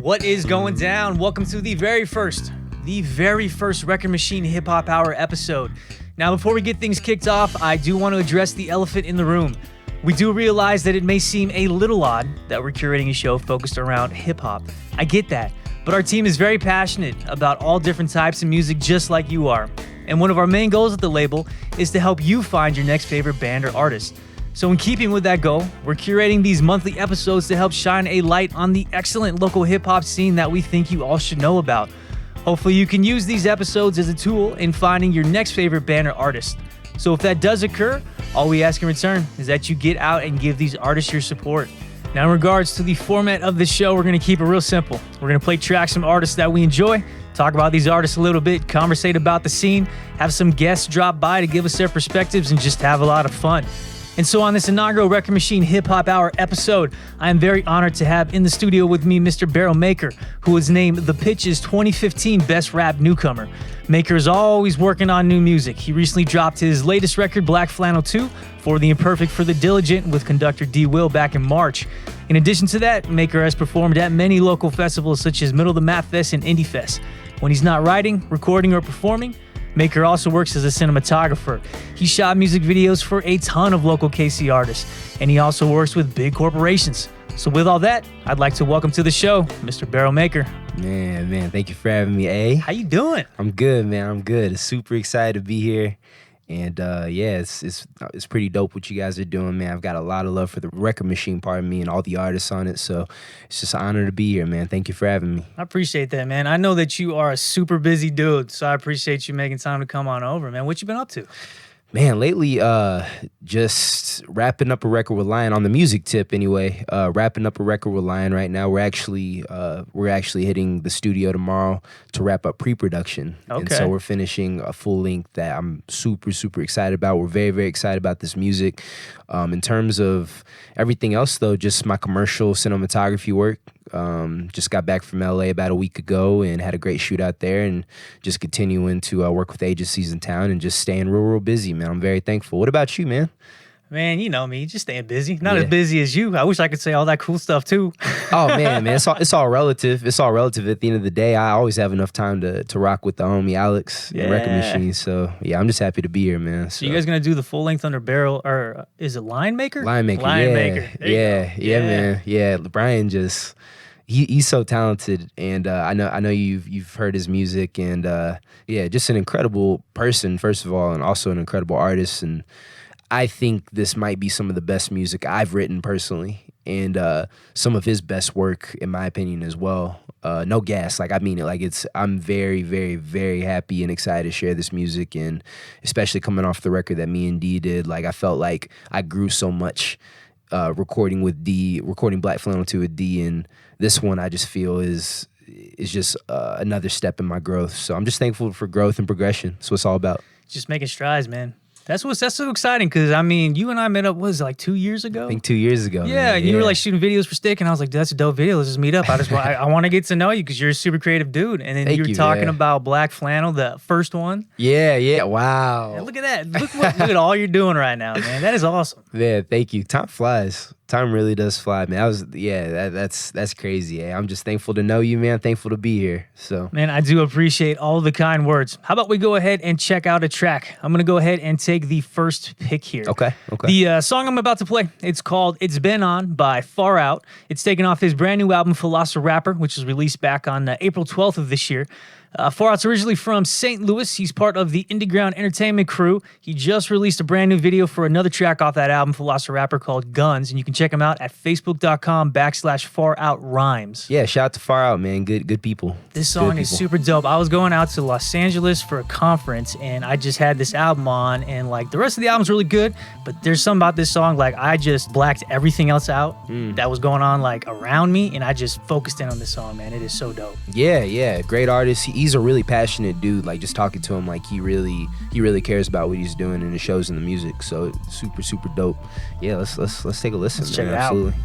What is going down? Welcome to the very first Record Machine Hip Hop Hour episode. Now, before we get things kicked off, I do want to address the elephant in the room. We do realize that it may seem a little odd that we're curating a show focused around hip hop. I get that, but our team is very passionate about all different types of music just like you are. And one of our main goals at the label is to help you find your next favorite band or artist. So in keeping with that goal, we're curating these monthly episodes to help shine a light on the excellent local hip-hop scene that we think you all should know about. Hopefully you can use these episodes as a tool in finding your next favorite band or artist. So if that does occur, all we ask in return is that you get out and give these artists your support. Now in regards to the format of the show, we're going to keep it real simple. We're going to play tracks from artists that we enjoy, talk about these artists a little bit, conversate about the scene, have some guests drop by to give us their perspectives, and just have a lot of fun. And so on this inaugural Record Machine Hip Hop Hour episode, I am very honored to have in the studio with me Mr. Barrel Maker, who was named The Pitch's 2015 Best Rap Newcomer. Maker is always working on new music. He recently dropped his latest record, Black Flannel 2, For the Imperfect for the Diligent, with conductor D. Will back in March. In addition to that, Maker has performed at many local festivals such as Middle of the Map Fest and Indie Fest. When he's not writing, recording, or performing, Maker also works as a cinematographer. He shot music videos for a ton of local KC artists, and he also works with big corporations. So with all that, I'd like to welcome to the show, Mr. Barrel Maker. Man, thank you for having me, A. How you doing? I'm good, man. I'm good. Super excited to be here. And it's pretty dope what you guys are doing, man. I've got a lot of love for the Record Machine part of me and all the artists on it. So it's just an honor to be here, man. Thank you for having me. I appreciate that, man. I know that you are a super busy dude, so I appreciate you making time to come on over, man. What you been up to? Man, lately, just wrapping up a record with Lion on the music tip. Anyway, wrapping up a record with Lion right now. We're actually hitting the studio tomorrow to wrap up pre-production. Okay. And so we're finishing a full length that I'm super excited about. We're very excited about this music. In terms of everything else, though, just my commercial cinematography work. Just got back from LA about a week ago and had a great shoot out there, and just continuing to work with agencies in town and just staying real busy, man. I'm very thankful. What about you, man? Man, you know me, just staying busy. Not as busy as you. I wish I could say all that cool stuff too. Oh man, it's all relative. It's all relative. At the end of the day, I always have enough time to rock with the homie Alex and Record Machine. So yeah, I'm just happy to be here, man. So you guys gonna do the full length under Barrel, or is it Line Maker? Line Maker. Yeah, man. Yeah, Brian just. He's so talented, and I know you've heard his music, and just an incredible person first of all, and also an incredible artist. And I think this might be some of the best music I've written personally, and some of his best work in my opinion as well. No gas, like I mean it. Like I'm very happy and excited to share this music, and especially coming off the record that me and D did. Like I felt like I grew so much. Recording Black Flannel 2 with D, and this one I just feel is just another step in my growth. So I'm just thankful for growth and progression. That's what it's all about. Just making strides, man. That's so exciting, because I mean, you and I met up, what was it, like 2 years ago? I think 2 years ago. Yeah, man. You were like shooting videos for Stik, and I was like, that's a dope video. Let's just meet up. I want to get to know you because you're a super creative dude. And then you were talking about Black Flannel, the first one. Yeah. Wow. Yeah, look at that. Look at all you're doing right now, man. That is awesome. Yeah, thank you. Time flies. Time really does fly, man. That's crazy. Eh? I'm just thankful to know you, man. Thankful to be here. So, man, I do appreciate all the kind words. How about we go ahead and check out a track? I'm gonna go ahead and take the first pick here. Okay. The song I'm about to play, it's called "It's Been On" by Farout. It's taken off his brand new album Philosorapper, which was released back on April 12th of this year. Farout's originally from St. Louis. He's part of the Underground Entertainment crew. He just released a brand new video for another track off that album, Philosorapper, called Guns, and you can check him out at facebook.com/FarOutRhymes. Yeah, shout out to Farout, man. Good people. This song is super dope. I was going out to Los Angeles for a conference, and I just had this album on, and like the rest of the album's really good, but there's something about this song, like I just blacked everything else out that was going on like around me, and I just focused in on this song, man. It is so dope. Yeah. Great artist. He's a really passionate dude. Like just talking to him, like he really cares about what he's doing, and it shows in the music. So super dope. Yeah, let's take a listen. Let's check it Absolutely. out.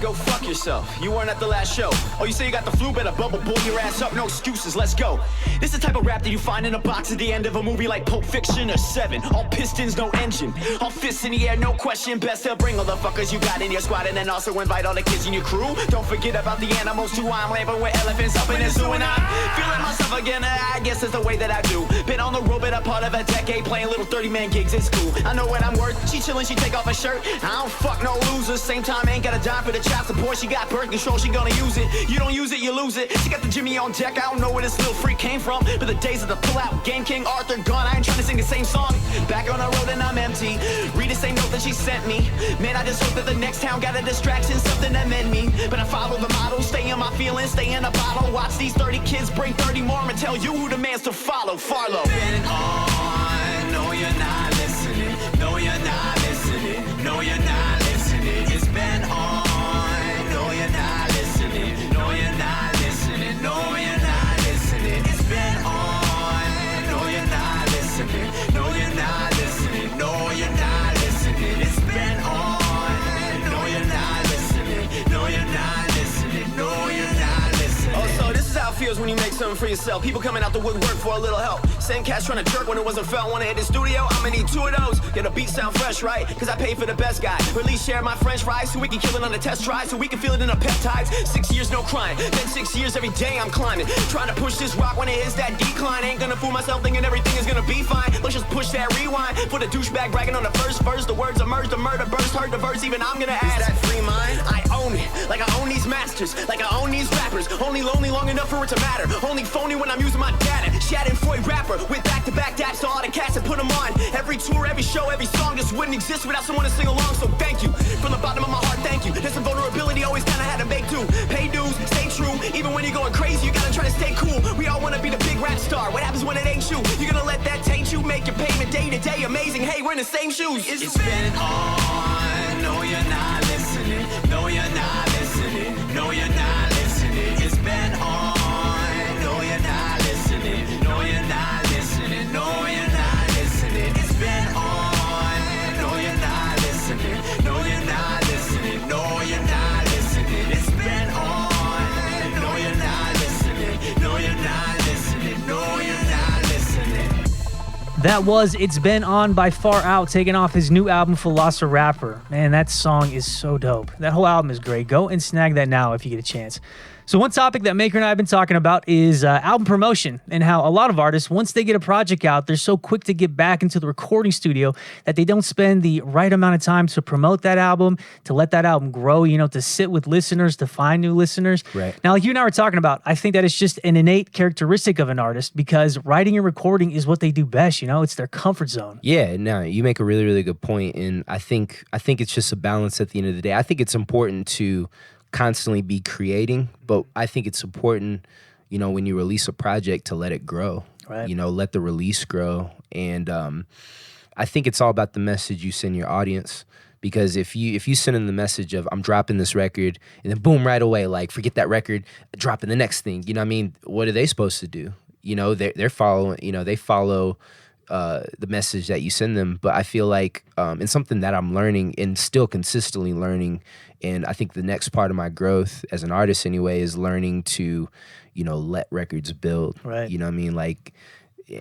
go fuck yourself. You weren't at the last show. Oh, you say you got the flu, better bubble boy your ass up. No excuses, let's go. This is the type of rap that you find in a box at the end of a movie like Pulp Fiction or Seven. All pistons, no engine. All fists in the air, no question. Best to bring all the fuckers you got in your squad, and then also invite all the kids in your crew. Don't forget about the animals too. I'm lamping with elephants up in the zoo, and I'm feeling myself again. I guess it's the way that I do. Been on the road, been a part of a decade, playing little 30-man gigs in school. I know what I'm worth. She chillin', she take off her shirt. I don't fuck no losers. Same time, ain't got a dime for the child support. She got birth control, she gonna use it. You don't use it, you lose it. She got the Jimmy on deck. I don't know where this little freak came from, but the days of the pull-out Game King Arthur gone. I ain't trying to sing the same song. Back on the road and I'm empty. Read the same note that she sent me. Man, I just hope that the next town got a distraction, something that meant me. But I follow the model, stay in my feelings, stay in a bottle. Watch these 30 kids bring 30 more. I'ma tell you who the man's to follow. Farlow. Been on, no you're not listening. No you're not listening. No you're not listening. It's been on, no you're not listening. No you're not listening. No you're not listening. It's been on, no you're not listening. No you're not listening. No you're not listening. It's been on, no you're not listening. No you're not listening. No you're not listening. Oh, so this is how it feels when you make something for yourself. People coming out the woodwork for a little help. Same cats trying to jerk when it wasn't felt. Wanna hit the studio? I'ma need 2 of those. Yeah, the beats sound fresh, right? Cause I paid for the best guy. Or at least share my french fries so we can kill it on the test try. So we can feel it in the peptides. 6 years, no crying. Then 6 years every day I'm climbing. Trying to push this rock when it hits that decline. Ain't gonna fool myself thinking everything is gonna be fine. Let's just push that rewind. For the douchebag bragging on the first verse. The words emerge, the murder burst. Heard the verse, even I'm gonna add. Is that free mind? I own it. Like I own these masters. Like I own these rappers. Only lonely long enough for it to matter. Only phony when I'm using my data. Schadenfreude rapper with back-to-back daps to all the cats and put them on. Every tour, every show, every song just wouldn't exist without someone to sing along. So thank you. From the bottom of my heart, thank you. There's some vulnerability, always kinda had to make do. Pay dues, stay true. Even when you're going crazy, you gotta try to stay cool. We all wanna be the big rap star. What happens when it ain't you? You're gonna let that taint you. Make your payment day to day amazing. Hey, we're in the same shoes. It's been on. No, you're not listening. No, you're not listening. No, you're not listening. It's been on. No, you're not listening. No, you're not listening. No, you're not listening. It's been on. No, you're not listening. No, you're not listening. No, you're not listening. It's been on. No, you're not listening. No, you're not listening. No, you're not listening. That was It's Been On by Farout, taking off his new album, Philosorapper. Man, that song is so dope. That whole album is great. Go and snag that now if you get a chance. So one topic that Maker and I have been talking about is album promotion, and how a lot of artists, once they get a project out, they're so quick to get back into the recording studio that they don't spend the right amount of time to promote that album, to let that album grow, you know, to sit with listeners, to find new listeners. Right. Now, like you and I were talking about, I think that it's just an innate characteristic of an artist, because writing and recording is what they do best, you know? It's their comfort zone. Yeah, no, you make a really, really good point, and I think it's just a balance at the end of the day. I think it's important to constantly be creating, but I think it's important, you know, when you release a project, to let it grow. Right. You know, let the release grow. And I think it's all about the message you send your audience. Because if you send in the message of, I'm dropping this record, and then boom, right away, like, forget that record, dropping the next thing, you know what I mean? What are they supposed to do? You know, they're following, you know, they follow the message that you send them. But I feel like it's something that I'm learning and still consistently learning. And I think the next part of my growth as an artist anyway is learning to, you know, let records build. Right. You know what I mean? Like,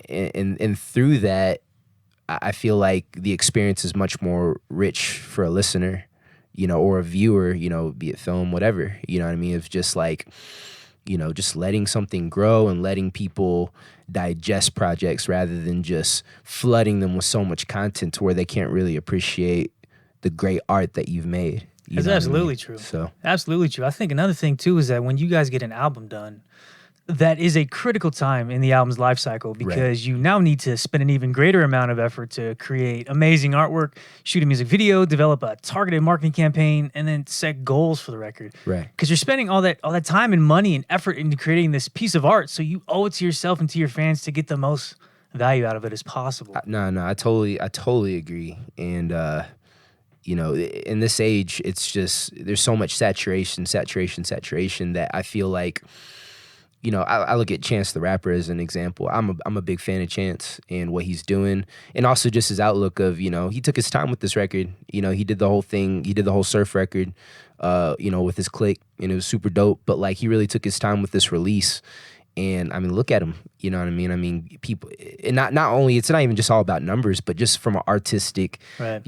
and through that, I feel like the experience is much more rich for a listener, you know, or a viewer, you know, be it film, whatever. You know what I mean? It's just like, you know, just letting something grow and letting people digest projects rather than just flooding them with so much content to where they can't really appreciate the great art that you've made. That's absolutely true. So absolutely true. I think another thing too is that when you guys get an album done, that is a critical time in the album's life cycle, because you now need to spend an even greater amount of effort to create amazing artwork, shoot a music video, develop a targeted marketing campaign, and then set goals for the record. Right. Because you're spending all that time and money and effort into creating this piece of art, so you owe it to yourself and to your fans to get the most value out of it as possible. No, I totally agree. And you know, in this age, it's just, there's so much saturation that I feel like I look at Chance the Rapper as an example. I'm a big fan of Chance and what he's doing, and also just his outlook of, he took his time with this record. He did the whole thing. He did the whole surf record, with his click, and it was super dope. But like, he really took his time with this release. And I mean, look at him. You know what I mean? I mean, people, and not only, it's not even just all about numbers, but just from an artistic, right.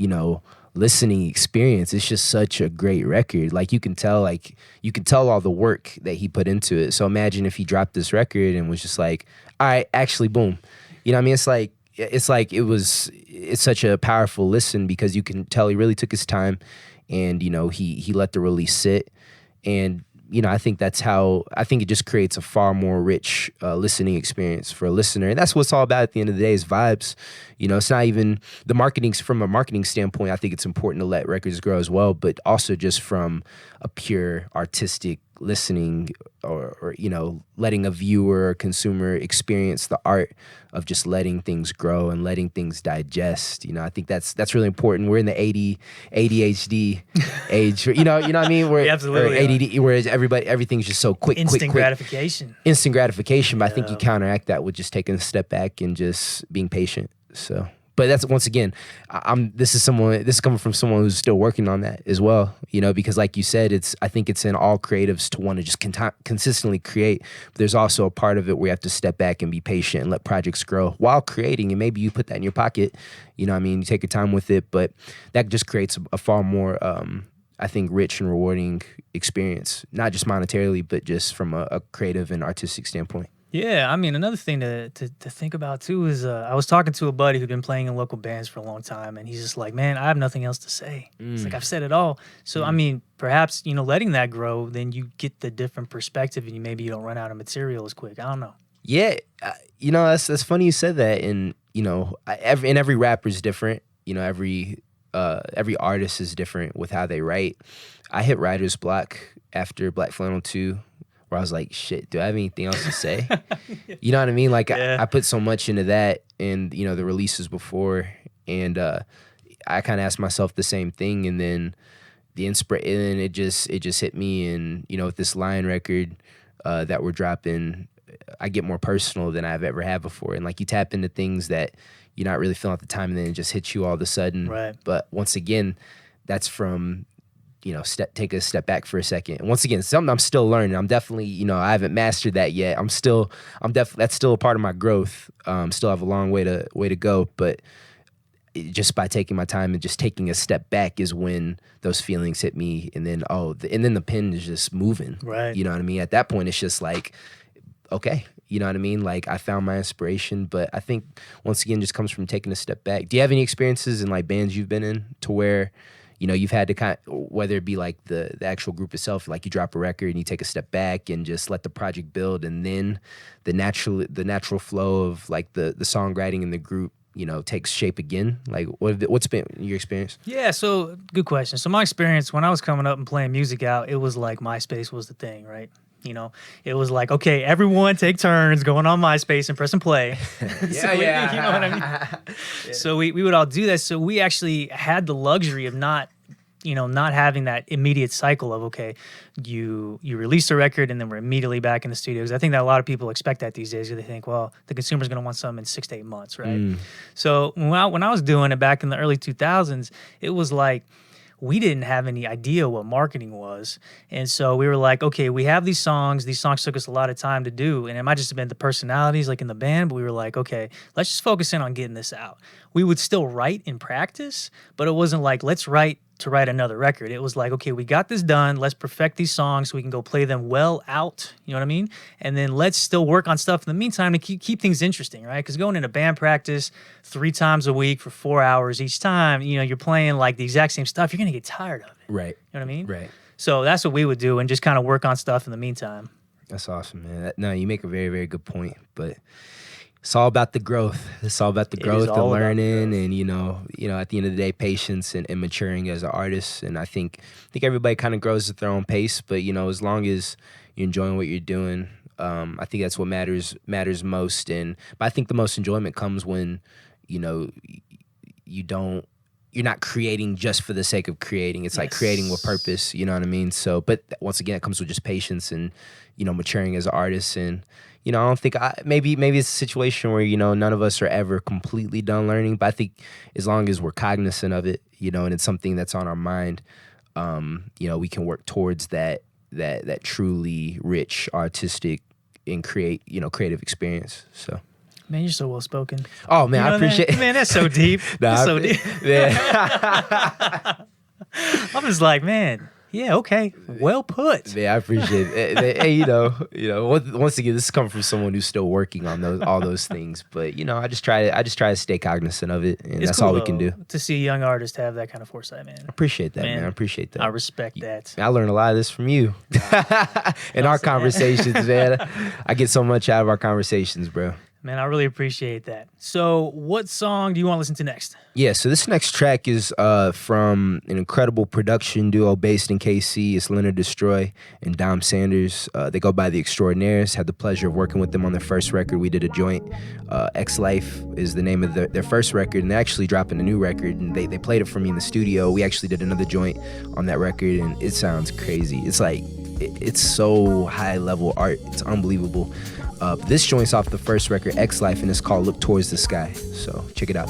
Listening experience. It's just such a great record. Like, you can tell all the work that he put into it. So imagine if he dropped this record and was just like, all right, actually, boom. You know what I mean? It's such a powerful listen, because you can tell he really took his time, and, he let the release sit. And, I think it just creates a far more rich listening experience for a listener. And that's what it's all about at the end of the day, is vibes. It's not even the marketing. From a marketing standpoint, I think it's important to let records grow as well, but also just from a pure artistic listening, or letting a viewer or consumer experience the art of just letting things grow and letting things digest. I think that's really important. We're in the ADHD age, you know what I mean? We're absolutely ADD, whereas everything's just so quick, instant quick. gratification. Instant gratification, but I think you counteract that with just taking a step back and just being patient. So, but that's, once again, this is coming from someone who's still working on that as well, because like you said, I think it's in all creatives to want to just consistently create. But there's also a part of it where you have to step back and be patient and let projects grow while creating. And maybe you put that in your pocket, you take your time with it, but that just creates a far more, I think, rich and rewarding experience, not just monetarily, but just from a creative and artistic standpoint. Yeah, I mean, another thing to think about too is I was talking to a buddy who'd been playing in local bands for a long time, and he's just like, man, I have nothing else to say. It's like, I've said it all. So, I mean, perhaps, letting that grow, then you get the different perspective, and maybe you don't run out of material as quick. I don't know. Yeah, that's funny you said that, and, every rapper is different. Every artist is different with how they write. I hit writer's block after Black Flannel 2, where I was like, shit, do I have anything else to say? You know what I mean? Like, yeah. I put so much into that, and, the releases before, and I kind of asked myself the same thing, and then it just hit me, and, with this Lion record that we're dropping, I get more personal than I've ever had before, and, like, you tap into things that you're not really feeling at the time, and then it just hits you all of a sudden. Right. But once again, that's from, take a step back for a second. And once again, something I'm still learning. I'm definitely, I haven't mastered that yet. That's still a part of my growth. Still have a long way to go. But just by taking my time and just taking a step back is when those feelings hit me. And then, the pen is just moving. Right. You know what I mean? At that point, it's just like, okay. You know what I mean? Like, I found my inspiration. But I think, once again, just comes from taking a step back. Do you have any experiences in, like, bands you've been in to where, you've had to whether it be like the actual group itself, like you drop a record and you take a step back and just let the project build, and then the natural flow of, like, the songwriting in the group, takes shape again? Like, what's been your experience? Yeah, so good question. So my experience when I was coming up and playing music out, it was like MySpace was the thing, right? It was like, okay, everyone take turns going on MySpace and pressing play. Yeah. You know what I mean? Yeah. So we would all do that. So we actually had the luxury of not having that immediate cycle of, okay, you release a record and then we're immediately back in the studio. Because I think that a lot of people expect that these days. They think, well, the consumer's going to want something in 6 to 8 months, right? So when I was doing it back in the early 2000s, it was like, we didn't have any idea what marketing was. And so we were like, okay, we have these songs. These songs took us a lot of time to do. And it might just have been the personalities, like in the band, but we were like, okay, let's just focus in on getting this out. We would still write in practice, but it wasn't like, let's write to write another record. It was like, okay, we got this done. Let's perfect these songs so we can go play them well out. You know what I mean? And then let's still work on stuff in the meantime to keep things interesting, right? Because going into band practice 3 times a week for 4 hours each time, you're playing like the exact same stuff. You're going to get tired of it. Right. You know what I mean? Right. So that's what we would do, and just kind of work on stuff in the meantime. That's awesome, man. No, you make a very, very good point. But it's all about the growth. It's all about the growth and learning, and at the end of the day, patience and maturing as an artist. And I think everybody kind of grows at their own pace. But as long as you're enjoying what you're doing, I think that's what matters most. But I think the most enjoyment comes when you don't you're not creating just for the sake of creating. It's like creating with purpose, you know what I mean? So, but once again, it comes with just patience and, you know, maturing as an artist. And, you know, I don't think maybe it's a situation where, you know, none of us are ever completely done learning, but I think as long as we're cognizant of it, you know, and it's something that's on our mind, you know, we can work towards that truly rich, artistic, and creative experience. So. Man, you're so well spoken. Oh man, I appreciate it. Man, that's so deep. That's so deep. Yeah. I'm just like, man, yeah, okay. Well put. Yeah, I appreciate it. Hey, you know, once again, this is coming from someone who's still working on all those things. But you know, I just try to stay cognizant of it, and that's cool, all we can do. To see a young artist have that kind of foresight, man. I appreciate that, man. I appreciate that. I respect that. I learned a lot of this from you in our conversations, man. I get so much out of our conversations, bro. Man, I really appreciate that. So what song do you want to listen to next? Yeah, so this next track is from an incredible production duo based in KC. It's Leonard Destroy and Dom Sanders. They go by the Xtraordinaires. Had the pleasure of working with them on their first record. We did a joint. X Life is the name of their first record, and they're actually dropping a new record, and they played it for me in the studio. We actually did another joint on that record, and it sounds crazy. It's like, it's so high-level art. It's unbelievable. This joint's off the first record, X Life, and it's called Look Towards the Sky. So check it out.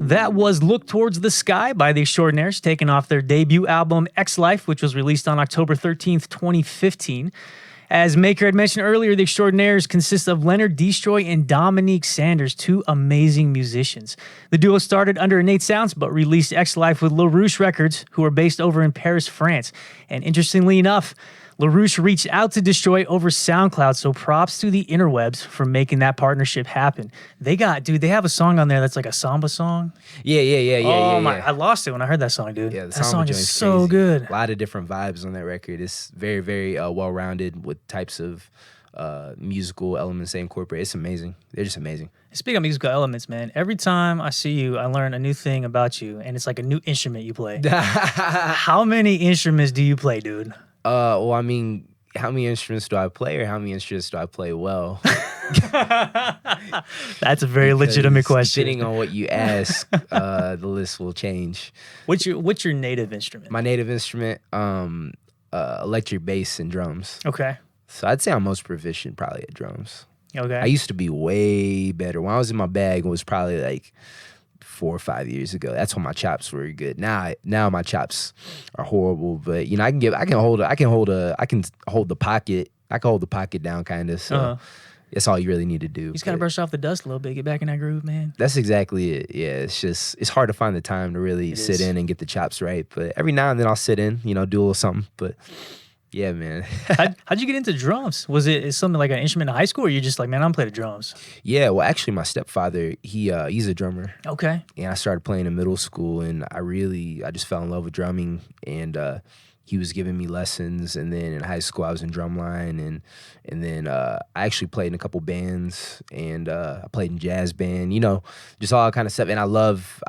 That was Look Towards the Sky by the Xtraordinaires, taking off their debut album X Life, which was released on October 13th, 2015. As Maker had mentioned earlier, the Xtraordinaires consist of Leonard Destroy and Dominique Sanders, two amazing musicians. The duo started under Innate Sounds, but released X Life with LaRouche Records, who are based over in Paris, France. And interestingly enough, LaRouche reached out to Destroy over SoundCloud, so props to the interwebs for making that partnership happen. They have a song on there that's like a samba song. Yeah. I lost it when I heard that song, dude. Yeah, the that song is so crazy. good. A lot of different vibes on that record. It's very, very well-rounded with types of musical elements they incorporate. It's amazing. They're just amazing. Speaking of musical elements, man, every time I see you, I learn a new thing about you, and it's like a new instrument you play. How many instruments do you play, dude? Well, I mean, how many instruments do I play, or how many instruments do I play well? That's a very legitimate question. Depending on what you ask, the list will change. What's your native instrument? My native instrument, electric bass and drums. Okay. So I'd say I'm most proficient probably at drums. Okay. I used to be way better. When I was in my bag, it was probably like 4 or 5 years ago. That's when my chops were good. Now my chops are horrible. But you know, I can hold the pocket. I can hold the pocket down kind of. So that's all you really need to do. You just gotta brush off the dust a little bit, get back in that groove, man. That's exactly it. Yeah, it's hard to find the time to really sit in and get the chops right. But every now and then I'll sit in, you know, do a little something. But yeah, man. How'd you get into drums? Was it something like an instrument in high school, or you're just like, man, I'm playing the drums? Yeah, well, actually, my stepfather, he's a drummer. Okay. And I started playing in middle school, and I just fell in love with drumming, and he was giving me lessons. And then in high school, I was in drumline, and then I actually played in a couple bands, and I played in jazz band, you know, just all kind of stuff. And I love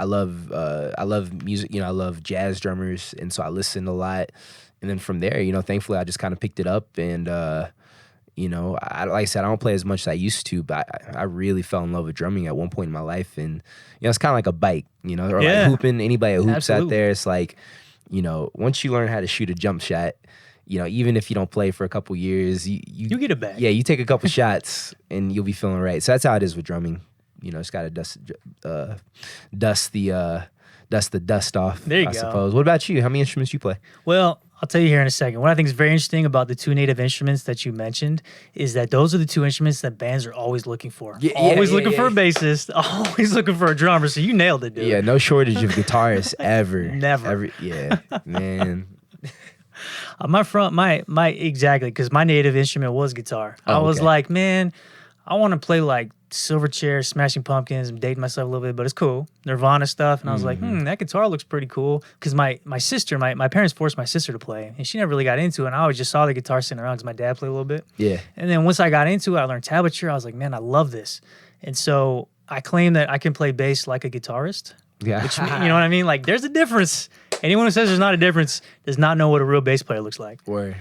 music, you know, I love jazz drummers, and so I listened a lot. And then from there, you know, thankfully I just kind of picked it up, and you know, like I said, I don't play as much as I used to, but I really fell in love with drumming at one point in my life. And you know, it's kind of like a bike, you know, or like hooping. Anybody that hoops out there, it's like, you know, once you learn how to shoot a jump shot, you know, even if you don't play for a couple years, you get it back. Yeah, you take a couple shots and you'll be feeling right. So that's how it is with drumming. You know, it's got to dust the dust off. There you I go. suppose. What about you? How many instruments you play? Well, I'll tell you here in a second. What I think is very interesting about the two native instruments that you mentioned is that those are the two instruments that bands are always looking for. Always looking for a bassist, always looking for a drummer. So you nailed it, dude. Yeah, no shortage of guitarists ever. Never. Yeah, man. Exactly, because my native instrument was guitar. I was like, man, I want to play like Silverchair, Smashing Pumpkins. I'm dating myself a little bit, but it's cool. Nirvana stuff. And I was like, that guitar looks pretty cool. Because my sister, my parents forced my sister to play, and she never really got into it. And I always just saw the guitar sitting around because my dad played a little bit. Yeah. And then once I got into it, I learned tablature. I was like, man, I love this. And so I claim that I can play bass like a guitarist. Yeah. Which, you know what I mean? Like, there's a difference. Anyone who says there's not a difference does not know what a real bass player looks like. Word.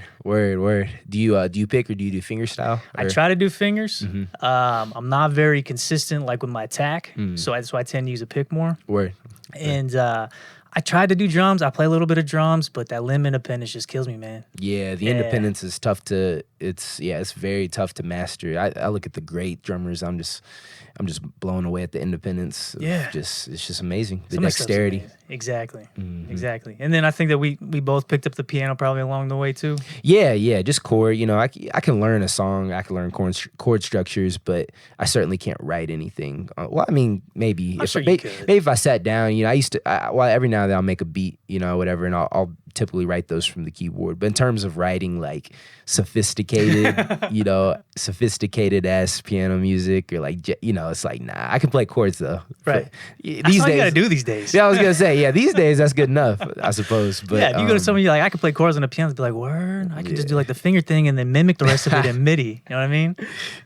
Do you pick, or do you do finger style? Or? I try to do fingers. I'm not very consistent, like with my attack, so that's why I tend to use a pick more. Word. And I tried to do drums. I play a little bit of drums, but that limb independence just kills me, man. Yeah, the independence is tough to. It's very tough to master. I look at the great drummers. I'm just blown away at the independence. It's just amazing. The dexterity. Exactly. Exactly. And then I think that we both picked up the piano probably along the way too. Yeah, just chord. You know, I can learn a song. I can learn chord structures, but I certainly can't write anything. Well, I mean, maybe maybe if I sat down, you know, I used to. Every now and then I'll make a beat, you know, whatever, and I'll typically write those from the keyboard. But in terms of writing like sophisticated, you know, sophisticated ass piano music, or like, you know, it's like, nah, I can play chords though. Right. But that's all you gotta do these days. Yeah, I was gonna say, yeah, these days that's good enough, I suppose. But yeah, if you go to somebody like, I can play chords on the piano, be like, word, I can just do like the finger thing and then mimic the rest of it in MIDI. You know what I mean?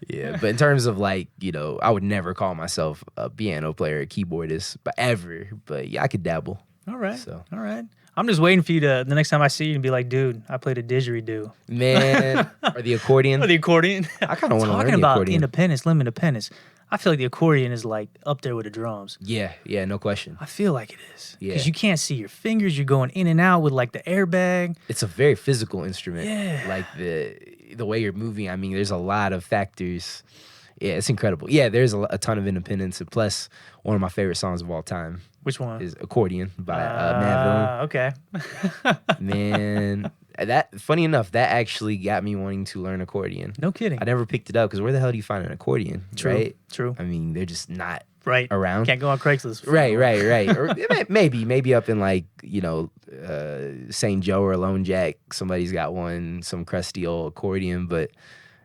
Yeah, but in terms of like, you know, I would never call myself a piano player, a keyboardist, but ever. But yeah, I could dabble. All right. All right. I'm just waiting for you to, the next time I see you, and be like, dude, I played a didgeridoo. Man, or the accordion. Or the accordion. I kind of want to learn the accordion. Talking about independence, limb independence, I feel like the accordion is like up there with the drums. Yeah, no question. I feel like it is. Yeah. Because you can't see your fingers. You're going in and out with like the airbag. It's a very physical instrument. Yeah. Like the way you're moving, I mean, there's a lot of factors Yeah, it's incredible. Yeah, there's a ton of independence. And plus, one of my favorite songs of all time Which one? is Accordion by Mad Okay. Villain. Man, that funny enough, that actually got me wanting to learn accordion. No kidding. I never picked it up because where the hell do you find an accordion? True. Right? True. I mean, they're just not Right. around. Can't go on Craigslist. Right. Or maybe up in like, St. Joe or Lone Jack, somebody's got one, some crusty old accordion. But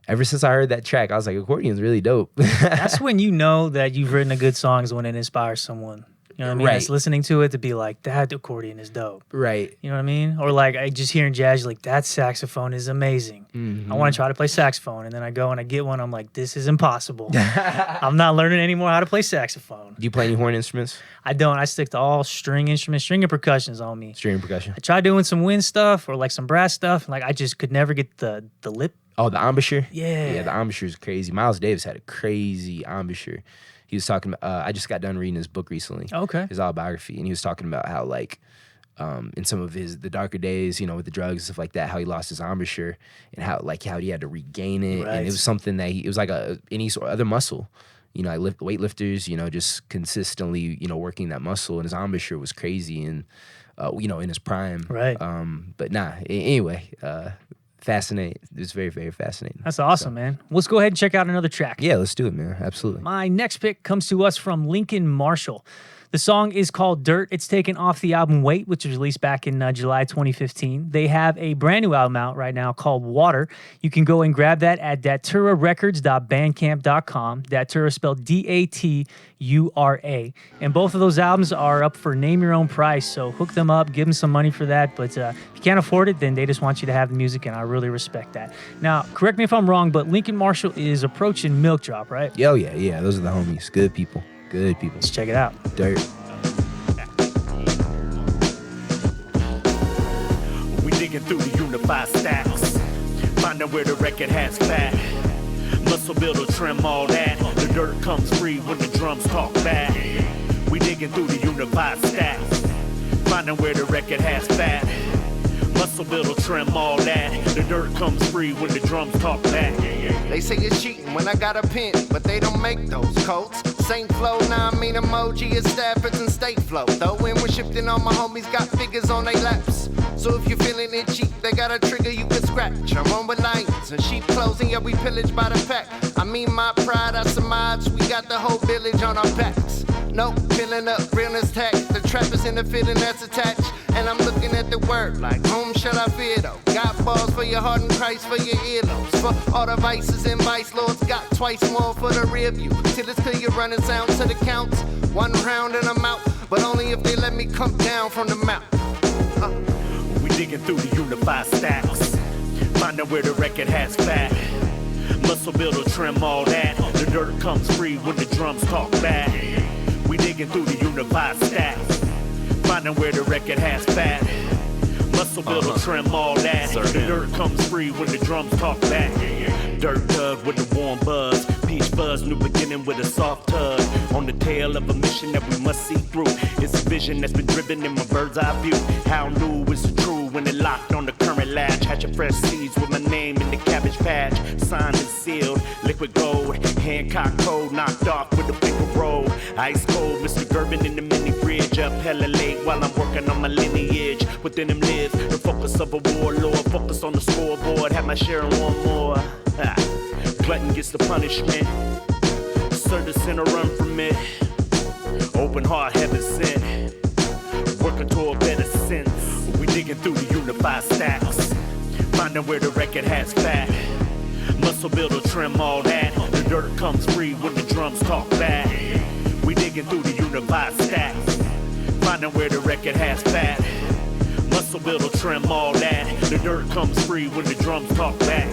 ever since I heard that track, I was like, accordion's really dope. That's when you know that you've written a good song is when it inspires someone. You know what I mean? Right. That's listening to it to be like, that accordion is dope. Right. You know what I mean? Or like I just hearing jazz, like that saxophone is amazing. Mm-hmm. I want to try to play saxophone, and then I go and I get one. I'm like, this is impossible. I'm not learning anymore how to play saxophone. Do you play any horn instruments? I don't. I stick to all string instruments. String and percussion's on me. String percussion. I tried doing some wind stuff or like some brass stuff. And like I just could never get the lip. Oh, the embouchure? Yeah. Yeah, the embouchure is crazy. Miles Davis had a crazy embouchure. He was talking about, I just got done reading his book recently. Okay. His autobiography. And he was talking about how, like, in some of the darker days, with the drugs and stuff like that, how he lost his embouchure and how he had to regain it. Right. And it was something that it was like any sort of other muscle. Like weightlifters, just consistently, working that muscle. And his embouchure was crazy and, in his prime. Right. But anyway, fascinating. It's very, very fascinating. That's awesome, man. Let's go ahead and check out another track. Yeah, let's do it, man. Absolutely. My next pick comes to us from Lincoln Marshall. The song is called Dirt. It's taken off the album Wait, which was released back in July 2015. They have a brand new album out right now called Water. You can go and grab that at daturarecords.bandcamp.com. Datura spelled Datura. And both of those albums are up for name your own price. So hook them up, give them some money for that. But if you can't afford it, then they just want you to have the music, and I really respect that. Now, correct me if I'm wrong, but Lincoln Marshall is approaching Milk Drop, right? Yo, yeah. Those are the homies. Good people. Good people. Let's check it out. Dirt. We digging through the unified stacks, finding where the record has fat. Muscle builder, trim all that. The dirt comes free when the drums talk back. We digging through the unified stacks, finding where the record has fat. Muscle builder, trim all that. The dirt comes free when the drums talk back. They say you're cheating when I got a pen, but they don't make those coats. Saint Flow, now I mean emoji is Staffords and State Flow. Though when we're shifting, all my homies got figures on their laps. So if you're feeling itchy, they got a trigger you can scratch. I'm on with lions and sheep closing, yeah, we pillage by the pack. I mean my pride, I surmise we got the whole village on our backs. No, filling up, realness tax. The trap is in the feeling that's attached. And I'm looking at the word like, whom shall I fear though? Got balls for your heart and Christ for your earlobes. For all the vices and vice lords, got twice more for the rear view. Till it's clear you're running sound to the counts. One round and I'm out, but only if they let me come down from the mouth. We digging through the unified stacks, finding where the record has fat. Muscle builder, trim all that. The dirt comes free when the drums talk back. We digging through the unified stacks, finding where the record has fat. Muscle builder, trim all that. The dirt comes free when the drums talk back. Dirt dug with the warm buzz, peach buzz, new beginning with a soft tug. On the tail of a mission that we must see through. It's a vision that's been driven in my bird's eye view. How new is it true when it locked on the current latch? Hatching fresh seeds with my name in the cabbage patch. Signed and sealed, liquid gold. Hancock code knocked off with a finger roll. Ice cold, Mr. Gerben in the mini bridge. Up hella late while I'm working on my lineage. Within him lives the focus of a warlord. Focus on the scoreboard, have my share and one more. Ha. Glutton gets the punishment. Serve the sinner, run from it. Open heart, heaven sent. Working toward better sense. We digging through the unified stacks, finding where the record has fat. Muscle builder, trim all that. The dirt comes free when the drums talk back. We digging through the unified stacks, finding where the record has fat. Muscle builder, trim all that. The dirt comes free when the drums talk back.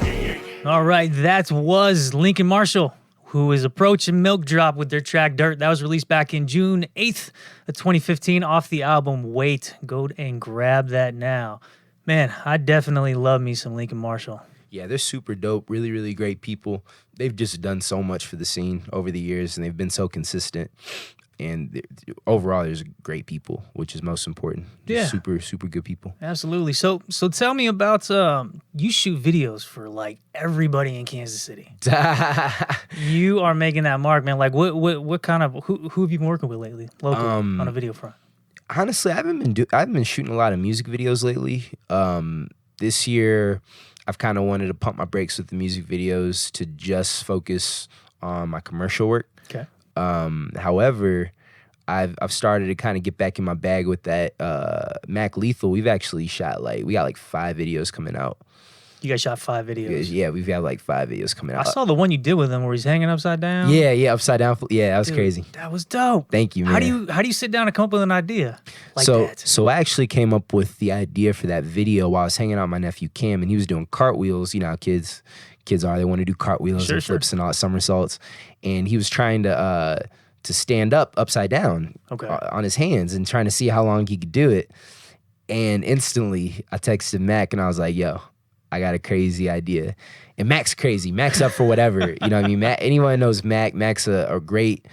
All right, that was Lincoln Marshall, who is approaching Milk Drop with their track Dirt. That was released back in June 8th of 2015 off the album Wait. Go and grab that now. Man, I definitely love me some Lincoln Marshall. Yeah, they're super dope, really, really great people. They've just done so much for the scene over the years, and they've been so consistent. overall, there's great people, which is most important. Just super, super good people. Absolutely. So tell me about you shoot videos for like everybody in Kansas City. You are making that mark, man. Like what kind of who have you been working with lately, locally, on a video front? Honestly, I haven't been shooting a lot of music videos lately. This year, I've kind of wanted to pump my brakes with the music videos to just focus on my commercial work. Okay. However, I've started to kind of get back in my bag with that. Mac Lethal, we've actually shot we got like 5 videos coming out. You guys shot 5 videos. Yeah, we've got like 5 videos coming out. I saw the one you did with him where he's hanging upside down. Yeah, upside down. Yeah, that was Dude, crazy. That was dope. Thank you, man. How do you sit down and come up with an idea like that? So I actually came up with the idea for that video while I was hanging out with my nephew Cam, and he was doing cartwheels. You know how kids are. They want to do cartwheels and flips and all somersaults, and he was trying to stand up upside down on his hands and trying to see how long he could do it. And instantly, I texted Mac and I was like, "Yo, I got a crazy idea." And Mac's crazy. Mac's up for whatever. You know what I mean? Mac, anyone knows Mac. Mac's a great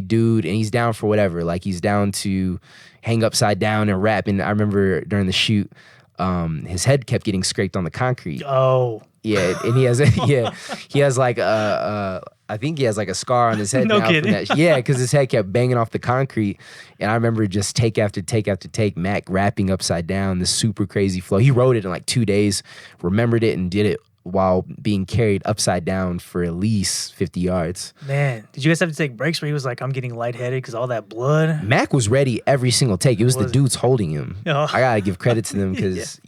dude, and he's down for whatever. Like, he's down to hang upside down and rap. And I remember during the shoot, his head kept getting scraped on the concrete. Oh. Yeah, and he has like I think he has like a scar on his head. No now kidding. from that. Yeah, because his head kept banging off the concrete. And I remember just take after take after take, Mac rapping upside down, this super crazy flow. He wrote it in like 2 days, remembered it, and did it while being carried upside down for at least 50 yards. Man, did you guys have to take breaks where he was like, "I'm getting lightheaded because all that blood"? Mac was ready every single take. It was the dudes holding him. Oh. I gotta give credit to them because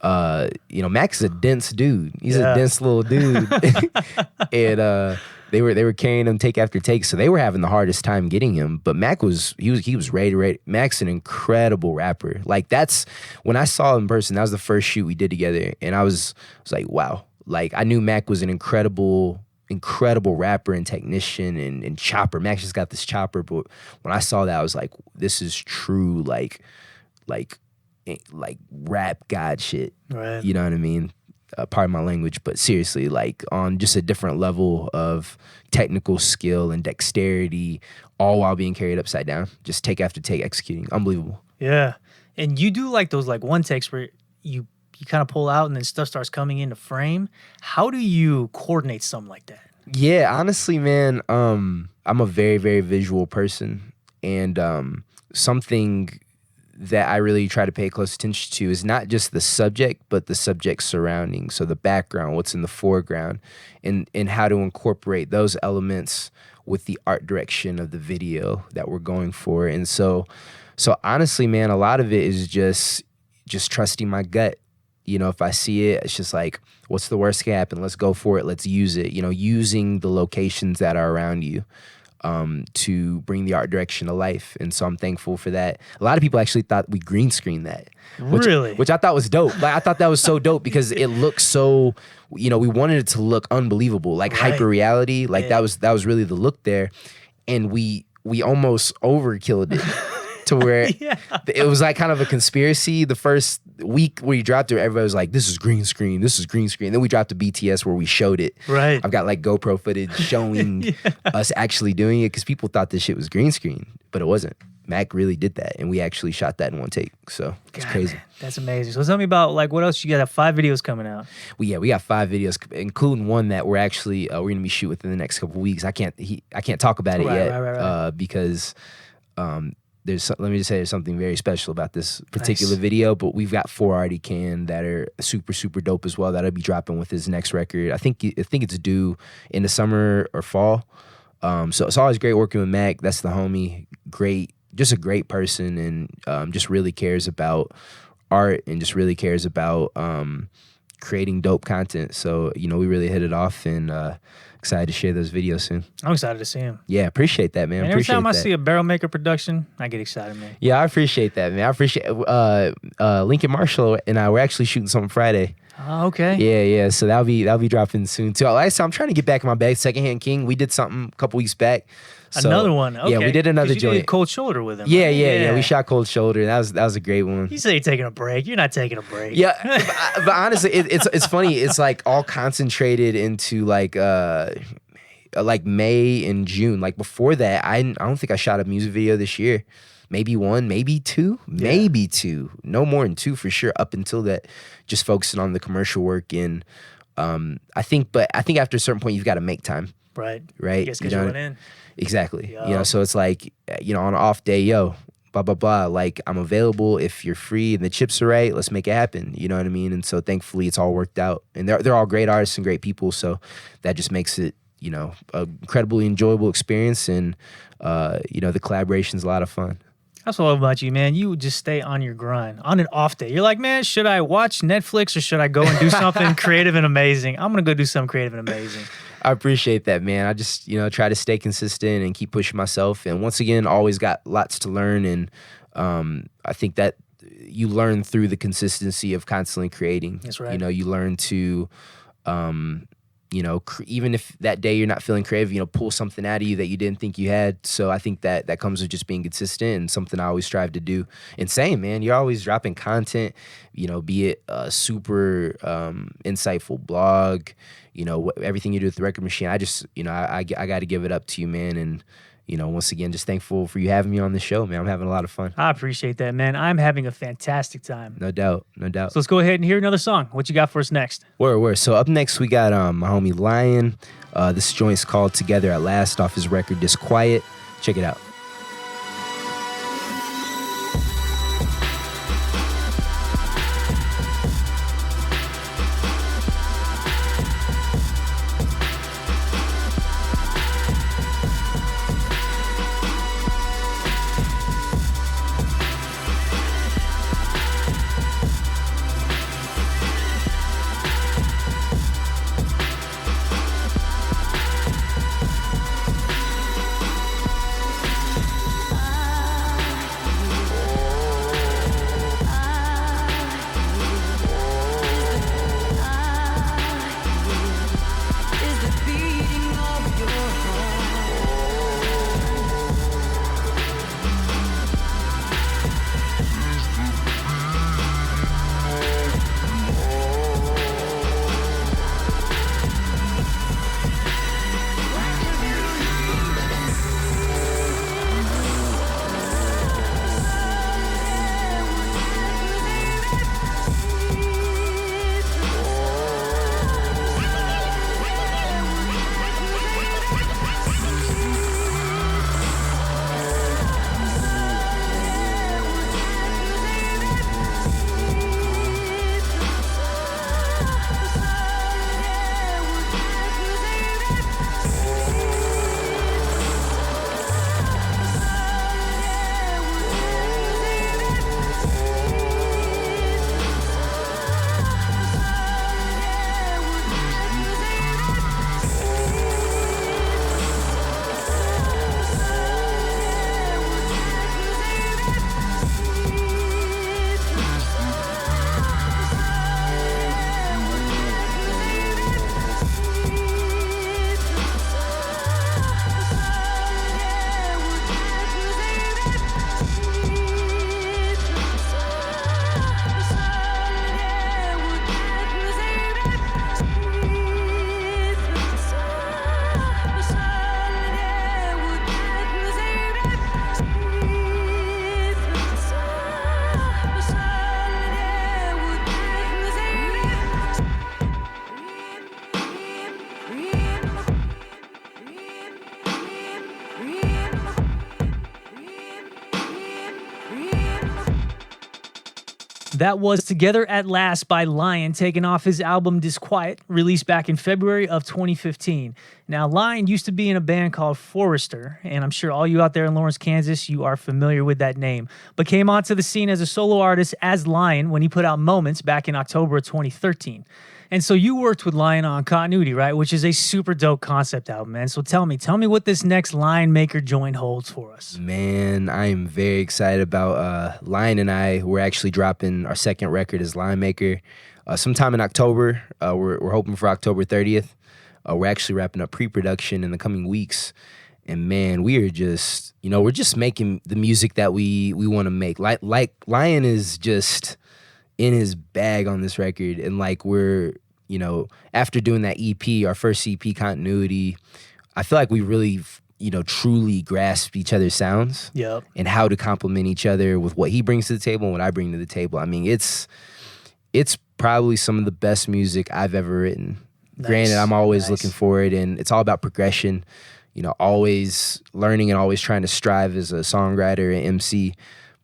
Mac's a dense dude. He's a dense little dude, and they were carrying him take after take, so they were having the hardest time getting him. But Mac was ready. Mac's an incredible rapper. Like, that's when I saw him in person. That was the first shoot we did together, and I was like, wow. Like, I knew Mac was an incredible rapper and technician and chopper. Mac just got this chopper, but when I saw that, I was like, this is true, like rap god shit. Right. You know what I mean? Pardon my language, but seriously, like, on just a different level of technical skill and dexterity, all while being carried upside down, just take after take, executing. Unbelievable. Yeah. And you do like those like one takes where you kind of pull out and then stuff starts coming into frame. How do you coordinate something like that? Yeah, honestly, man, I'm a very, very visual person, and something that I really try to pay close attention to is not just the subject, but the subject surrounding. So the background, what's in the foreground, and how to incorporate those elements with the art direction of the video that we're going for. And so honestly, man, a lot of it is just trusting my gut. You know, if I see it, it's just like, what's the worst can happen? Let's go for it. Let's use it. You know, using the locations that are around you to bring the art direction to life. And so I'm thankful for that. A lot of people actually thought we green screened that. Which I thought was dope. Like, I thought that was so dope because it looked so, we wanted it to look unbelievable, like hyper reality. Like, that was really the look there. And we almost overkilled it. To where it was like kind of a conspiracy. The first week where you dropped it, everybody was like, this is green screen. Then we dropped the BTS where we showed it. Right. I've got like GoPro footage showing us actually doing it because people thought this shit was green screen, but it wasn't. Mac really did that, and we actually shot that in one take. So it's crazy. Man, that's amazing. So tell me about like what else you got. Have 5 videos coming out. We got 5 videos, including one that we're actually we're gonna be shooting within the next couple of weeks. I can't talk about it yet. Right. Because let me just say there's something very special about this particular video, but we've got 4 already canned that are super, super dope as well that'll be dropping with his next record. I think it's due in the summer or fall. So it's always great working with Mac. That's the homie. Just a great person, and just really cares about art and just really cares about creating dope content. So, we really hit it off, and excited to share those videos soon. I'm excited to see him. Yeah, appreciate that, man. And every time I see a Barrel Maker production, I get excited, man. Yeah, I appreciate that, man. I appreciate Lincoln Marshall and I were actually shooting something Friday. Oh, okay. Yeah. So that'll be dropping soon too. Like I said, I'm trying to get back in my bag. Secondhand King, we did something a couple weeks back. So, another one. Okay. Yeah, we did another joint. Did Cold Shoulder with him. Yeah. We shot Cold Shoulder. That was a great one. You say you're taking a break. You're not taking a break. Yeah, but honestly, it's funny. It's like all concentrated into like like May and June. Like before that, I don't think I shot a music video this year. Maybe one, maybe two, maybe two. No more than two for sure. Up until that, just focusing on the commercial work. And I think after a certain point, you've got to make time. Right. Right. Yes, because you went in. Exactly. Yo. You know, so it's like, you know, on an off day, blah, blah, blah. Like, I'm available if you're free and the chips are right. Let's make it happen. You know what I mean? And so thankfully it's all worked out. And they're all great artists and great people. So that just makes it, you know, an incredibly enjoyable experience. And, you know, the collaboration's a lot of fun. That's what I love about you, man. You just stay on your grind. On an off day, you're like, man, should I watch Netflix or should I go and do something creative and amazing? I'm going to go do something creative and amazing. I appreciate that, man. I just, you know, try to stay consistent and keep pushing myself. And once again, always got lots to learn. And I think that you learn through the consistency of constantly creating. That's right. You know, you learn to, you know, even if that day you're not feeling creative, you know, pull something out of you that you didn't think you had. So I think that comes with just being consistent and something I always strive to do. And same, man, you're always dropping content, you know, be it a super insightful blog, you know, everything you do with the record machine. I just, you know, I got to give it up to you, man. And, you know, once again, just thankful for you having me on the show, man. I'm having a lot of fun. I appreciate that, man. I'm having a fantastic time. No doubt, no doubt. So let's go ahead and hear another song. What you got for us next? Word. So up next, we got my homie Lion. This joint's called Together at Last off his record Disquiet. Check it out. That was Together at Last by Lion, taken off his album Disquiet, released back in February of 2015. Now, Lion used to be in a band called Forrester, and I'm sure all you out there in Lawrence, Kansas, you are familiar with that name, but came onto the scene as a solo artist as Lion when he put out Moments back in October of 2013. And so you worked with Lion on Continuity, right? Which is a super dope concept album, man. So tell me what this next Lion Maker joint holds for us. Man, I am very excited about Lion and I. We're actually dropping our second record as Lion Maker sometime in October. We're hoping for October 30th. We're actually wrapping up pre-production in the coming weeks. And man, we are just, we're just making the music that we want to make. Like Lion is just in his bag on this record, and like we're, after doing that EP, our first EP, Continuity, I feel like we really, truly grasp each other's sounds. Yep. And how to complement each other with what he brings to the table and what I bring to the table. I mean, it's probably some of the best music I've ever written. Nice. Granted, I'm always looking for it, and it's all about progression. Always learning and always trying to strive as a songwriter and MC.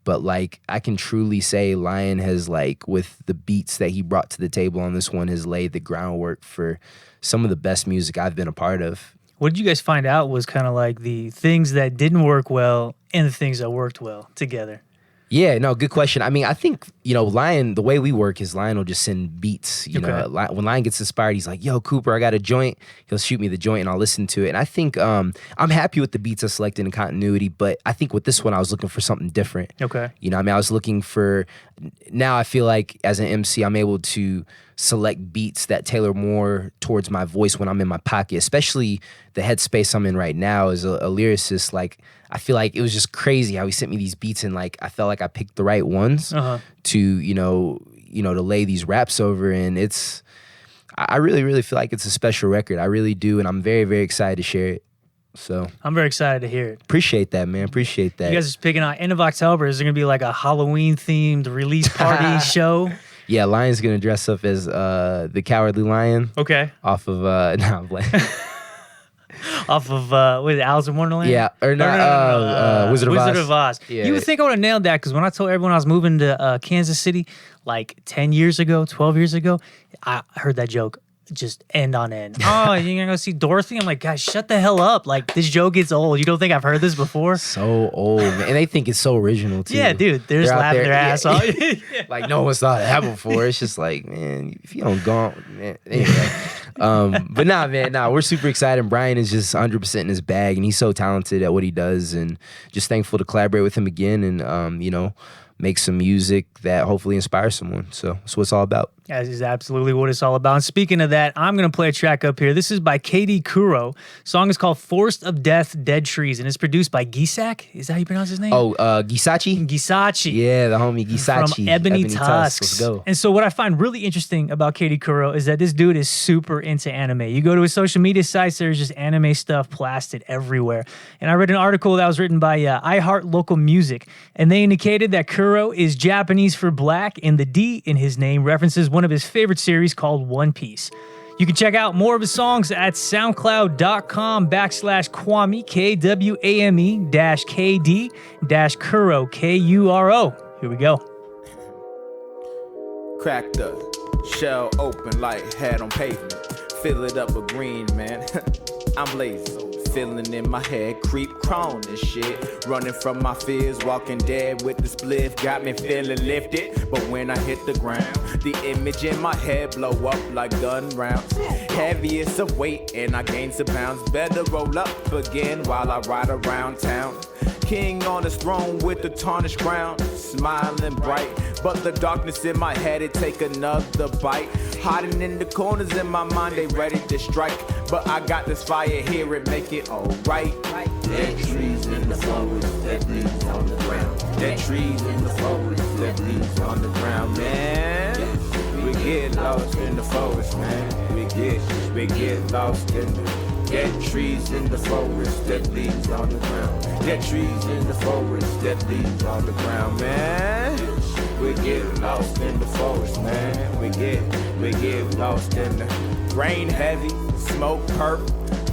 But like, I can truly say Lion has, like, with the beats that he brought to the table on this one, has laid the groundwork for some of the best music I've been a part of. What did you guys find out was kind of like the things that didn't work well and the things that worked well together? Yeah, no, good question. I mean, I think, Lion, the way we work is Lion will just send beats. Okay. When Lion gets inspired, he's like, yo, Cooper, I got a joint. He'll shoot me the joint and I'll listen to it. And I think I'm happy with the beats I selected in continuity, but I think with this one, I was looking for something different. Okay. I was looking for, now I feel like as an MC, I'm able to select beats that tailor more towards my voice when I'm in my pocket, especially the headspace I'm in right now as a lyricist. Like, I feel like it was just crazy how he sent me these beats, and like I felt like I picked the right ones to to lay these raps over. And I really, really feel like it's a special record. I really do, and I'm very, very excited to share it. So I'm very excited to hear it. Appreciate that, man. Appreciate that. You guys are picking out end of October. Is there gonna be like a Halloween themed release party show? Yeah, Lion's gonna dress up as the Cowardly Lion. Okay. Off of I'm playing. Off of what is it, Alice in Wonderland? Yeah, or not? No. Wizard of Oz. Wizard of Oz. Yeah. You would think I would have nailed that, because when I told everyone I was moving to Kansas City like 10 years ago, 12 years ago, I heard that joke just end on end. Oh, you're gonna go see Dorothy? I'm like, guys, shut the hell up. Like, this joke gets old. You don't think I've heard this before? So old, man. And they think it's so original, too. Yeah, dude. They're just laughing their ass off. Like, no one's thought of that before. It's just like, man, if you don't go, man. Anyway. But man, we're super excited. And Brian is just 100% in his bag, and he's so talented at what he does, and just thankful to collaborate with him again and, make some music that hopefully inspires someone. So that's what it's all about. That is absolutely what it's all about. And speaking of that, I'm going to play a track up here. This is by KD Kuro. Song is called Forest of Death, Dead Trees, and it's produced by Gisak. Is that how you pronounce his name? Oh, Gisachi? Gisachi. Yeah, the homie Gisachi. From Ebony Tusks. Let's go. And so what I find really interesting about KD Kuro is that this dude is super into anime. You go to his social media sites, there's just anime stuff plastered everywhere. And I read an article that was written by iHeart Local Music, and they indicated that Kuro is Japanese for black, and the D in his name references one of his favorite series called One Piece. You can check out more of his songs at soundcloud.com/Kwame, KWAME-KD-Kuro, Kuro. Here we go. Crack the shell open like head on pavement. Fill it up with green, man. I'm lazy. Feeling in my head, creep crawling and shit. Running from my fears, walking dead with the spliff. Got me feeling lifted, but when I hit the ground, the image in my head blow up like gun rounds. Heaviest of weight, and I gain some pounds. Better roll up again while I ride around town. King on his throne with the tarnished crown, smiling bright. But the darkness in my head, it take another bite. Hiding in the corners in my mind, they ready to strike. But I got this fire here, it make it alright. Dead trees in the forest, dead leaves on the ground. Dead trees in the forest, dead leaves on the ground, man. We get lost in the forest, man. We get lost in the dead trees in the forest, dead leaves on the ground. Dead trees in the forest, dead leaves on the ground, man. We get lost in the forest, man. We get lost in the rain heavy, smoke perp,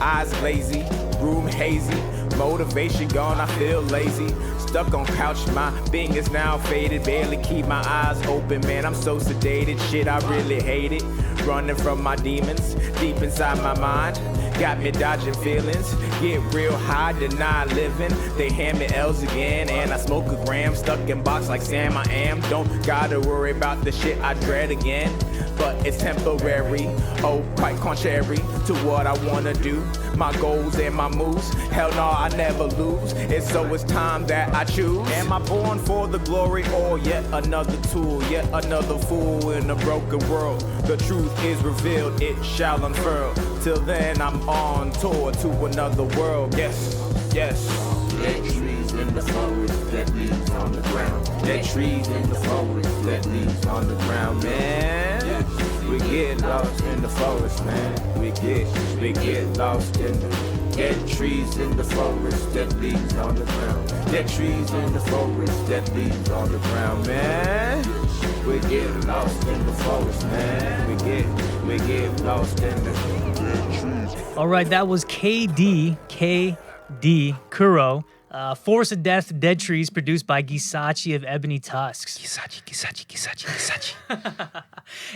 eyes lazy, room hazy, motivation gone, I feel lazy. Stuck on couch, my being is now faded. Barely keep my eyes open, man. I'm so sedated, shit, I really hate it. Running from my demons, deep inside my mind. Got me dodging feelings, get real high, deny living. They hand me L's again, and I smoke a gram. Stuck in box like Sam I am. Don't gotta worry about the shit I dread again. But it's temporary, oh, quite contrary to what I wanna do. My goals and my moves, hell no, I never lose. It's time that I choose. Am I born for the glory or yet another tool? Yet another fool in a broken world. The truth is revealed, it shall unfurl. Till then I'm on tour to another world. Yes. Dead trees in the forest, dead leaves on the ground. Dead trees in the forest, dead leaves on the ground, man. We get lost in the forest, man. We get lost in the Dead trees in the forest, dead leaves on the ground. Dead trees in the forest, dead leaves on the ground, man. We get lost in the forest, man. We get lost in the trees. All right, that was KD Kuro. Forest of Death, Dead Trees, produced by Gisachi of Ebony Tusks. Gisachi.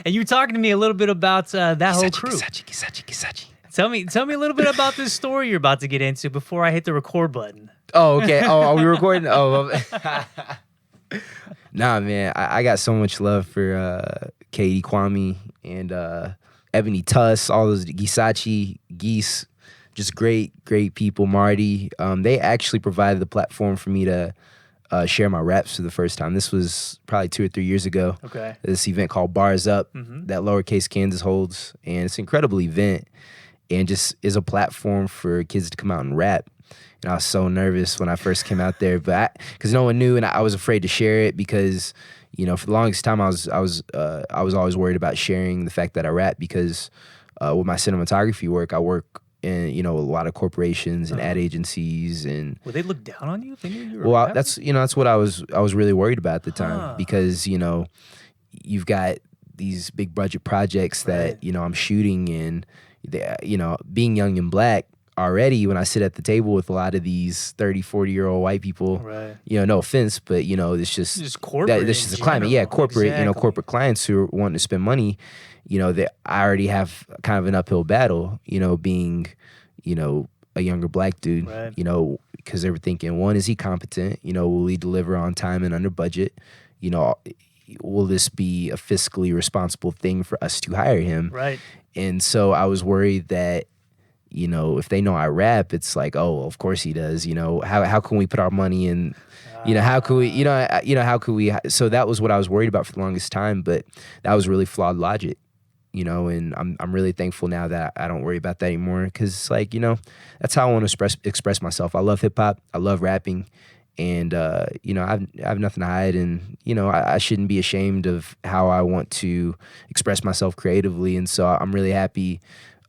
And you were talking to me a little bit about that whole crew. Gisachi. Tell me a little bit about this story you're about to get into before I hit the record button. Oh, okay. Oh, are we recording? Oh, nah, man. I got so much love for Katie Kwame and Ebony Tusk, all those Gisachi, Geese, just great people. Marty. They actually provided the platform for me to share my raps for the first time. This was probably 2 or 3 years ago. Okay. This event called Bars Up that Lowercase Kansas holds, and it's an incredible event, and just is a platform for kids to come out and rap. And I was so nervous when I first came out there, but because no one knew, and I was afraid to share it because, you know, for the longest time I was always worried about sharing the fact that I rap because with my cinematography work, I work in, you know, a lot of corporations and ad agencies, and would they look down on you if they knew you were well, rapping? that's what I was really worried about at the time because, you know, you've got these big budget projects that, you know, I'm shooting, and you know, being young and black already, when I sit at the table with a lot of these 30, 40-year-old white people, you know, no offense, but, you know, it's just corporate. This is a climate. Yeah, corporate, you know, corporate clients who are wanting to spend money, you know, that I already have kind of an uphill battle, you know, being, you know, a younger black dude, you know, because they were thinking, one, is he competent? You know, will he deliver on time and under budget? You know, will this be a fiscally responsible thing for us to hire him? Right. And so I was worried that, you know, if they know I rap, it's like, oh, of course he does. You know, how can we put our money in? You know, how could we? How could we? So that was what I was worried about for the longest time. But that was really flawed logic. You know, and I'm really thankful now that I don't worry about that anymore, because it's like, you know, that's how I want to express myself. I love hip hop. I love rapping. And, you know, I have nothing to hide, and, you know, I shouldn't be ashamed of how I want to express myself creatively. And so I'm really happy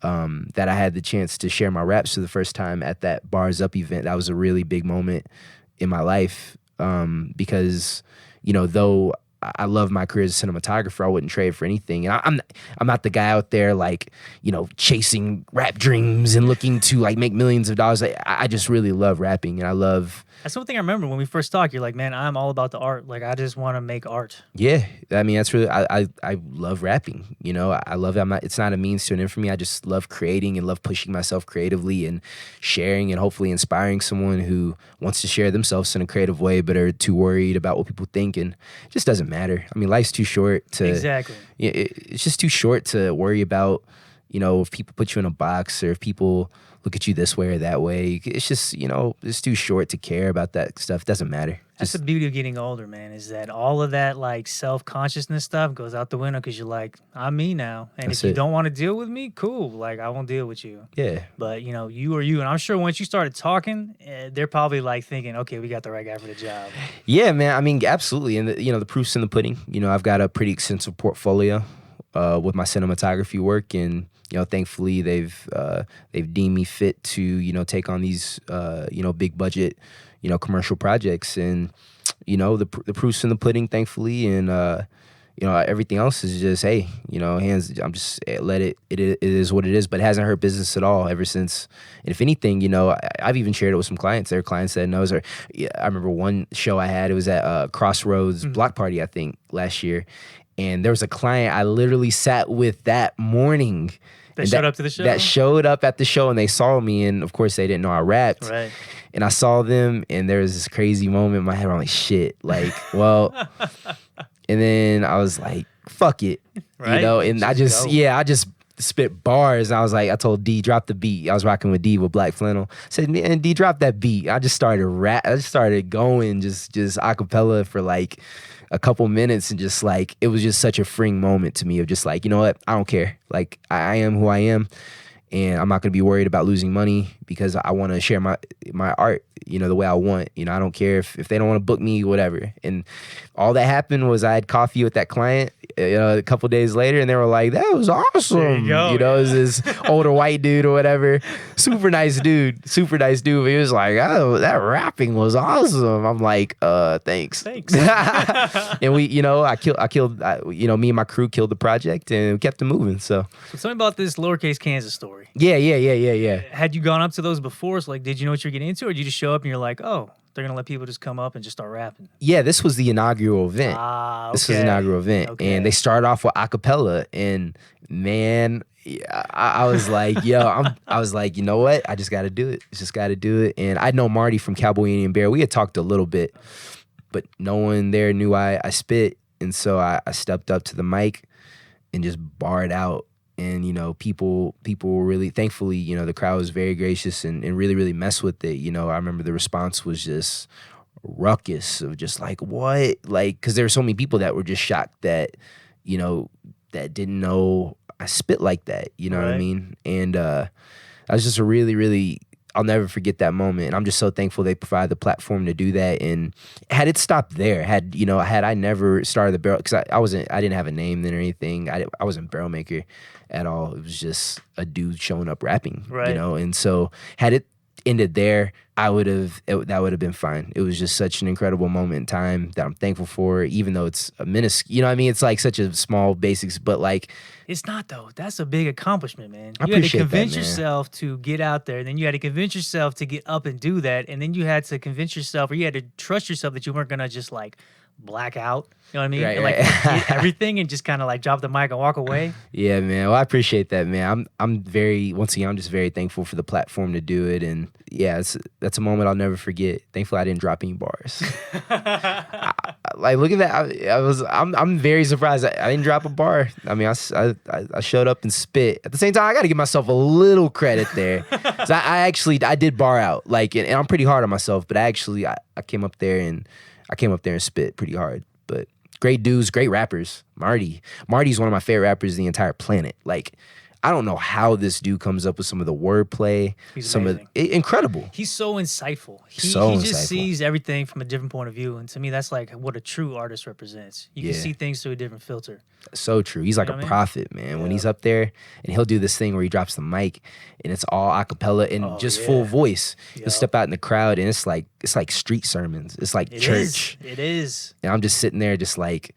that I had the chance to share my raps for the first time at that Bars Up event. That was a really big moment in my life because, you know, though I love my career as a cinematographer, I wouldn't trade for anything. And I'm not the guy out there like, you know, chasing rap dreams and looking to like make millions of dollars. I just really love rapping, and I love. That's something I remember when we first talked. You're like, man, I'm all about the art. Like, I just want to make art. Yeah, I mean, that's really. I love rapping. You know, I love it. It's not a means to an end for me. I just love creating and love pushing myself creatively and sharing and hopefully inspiring someone who wants to share themselves in a creative way, but are too worried about what people think, and it just doesn't matter. I mean, life's too short to. Exactly. It's just too short to worry about, you know, if people put you in a box or if people look at you this way or that way. It's just, you know, it's too short to care about that stuff. It doesn't matter. That's the beauty of getting older, man, is that all of that, like, self-consciousness stuff goes out the window because you're like, I'm me now. And if you don't want to deal with me, cool. Like, I won't deal with you. Yeah. But, you know, you are you. And I'm sure once you started talking, they're probably, like, thinking, okay, we got the right guy for the job. Yeah, man. I mean, absolutely. And, you know, the proof's in the pudding. You know, I've got a pretty extensive portfolio with my cinematography work, and, you know, thankfully they've deemed me fit to, you know, take on these, you know, big budget, you know, commercial projects. And, you know, the proof's in the pudding, thankfully. And, you know, everything else is just, hey, you know, I'm just, it is what it is. But it hasn't hurt business at all ever since. And if anything, you know, I've even shared it with some clients. There are clients that knows, or I remember one show I had, it was at Crossroads Block Party, I think, last year. And there was a client I literally sat with that morning. That showed up to the show? That showed up at the show, and they saw me, and of course they didn't know I rapped. Right. And I saw them, and there was this crazy moment in my head where I'm like, shit, like, well, and then I was like, fuck it, right? You know, and I just spit bars. I was like, I told D, drop the beat. I was rocking with D with Black Flannel. I said, man, D, drop that beat. I just started going, just a cappella for like a couple minutes, and just like, it was just such a freeing moment to me of just like, you know what, I don't care. Like, I am who I am. and I'm not gonna be worried about losing money because I want to share my art, the way I want. I don't care if they don't want to book me, whatever. And all that happened was I had coffee with that client a couple days later, and they were like, "That was awesome." There you go, it was this older white dude or whatever, super nice dude. But he was like, "Oh, that rapping was awesome." I'm like, thanks." And we, I killed, me and my crew killed the project and kept it moving. So tell me about this Lowercase Kansas story. Yeah. Had you gone up to those before? So, like, did you know what you're getting into, or did you just show up and you're like, oh, they're gonna let people just come up and just start rapping? Yeah, this was the inaugural event. Okay. This was the inaugural event, and they started off with acapella. And man, I was like, I was like, you know what? I just got to do it. Just got to do it. And I know Marty from Cowboy Indian Bear. We had talked a little bit, but no one there knew I spit, and so I stepped up to the mic and just barred out. And, people were really, thankfully, the crowd was very gracious and really, really messed with it. I remember the response was just ruckus of just like, what? Like, because there were so many people that were just shocked that, that didn't know I spit like that. You know what I mean? And that was just a really, really, I'll never forget that moment. And I'm just so thankful they provided the platform to do that. And had it stopped there, had I never started the barrel, because I didn't have a name then or anything. I wasn't barrel maker at all. It was just a dude showing up rapping, And so had it ended there, that would have been fine. It was just such an incredible moment in time that I'm thankful for, even though it's a minuscule, it's like such a small basics, but like, it's not though. That's a big accomplishment, man. I You had to appreciate that, convince man. yourself to get out there, and then you had to convince yourself to get up and do that, and then you had to convince yourself, or you had to trust yourself that you weren't gonna just like black out. You know what I mean? Right, and, like right. forget everything and just kind of like drop the mic and walk away. Yeah, man. Well, I appreciate that, man. I'm just very thankful for the platform to do it, and yeah, that's a moment I'll never forget. Thankfully, I didn't drop any bars. Like, look at that. I'm very surprised. I didn't drop a bar. I mean, I showed up and spit. At the same time, I got to give myself a little credit there. So I did bar out, like, and I'm pretty hard on myself. But I came up there and spit pretty hard. But great dudes, great rappers. Marty's one of my favorite rappers in the entire planet. Like, I don't know how this dude comes up with some of the wordplay. He's amazing. Incredible. He's so insightful. He insightful. just sees everything from a different point of view. And to me, that's like what a true artist represents. You can see things through a different filter. So true. He's like a prophet, man. When he's up there and he'll do this thing where he drops the mic and it's all a cappella and just full voice. He'll step out in the crowd and it's like street sermons. It's like church. It is. And I'm just sitting there just like,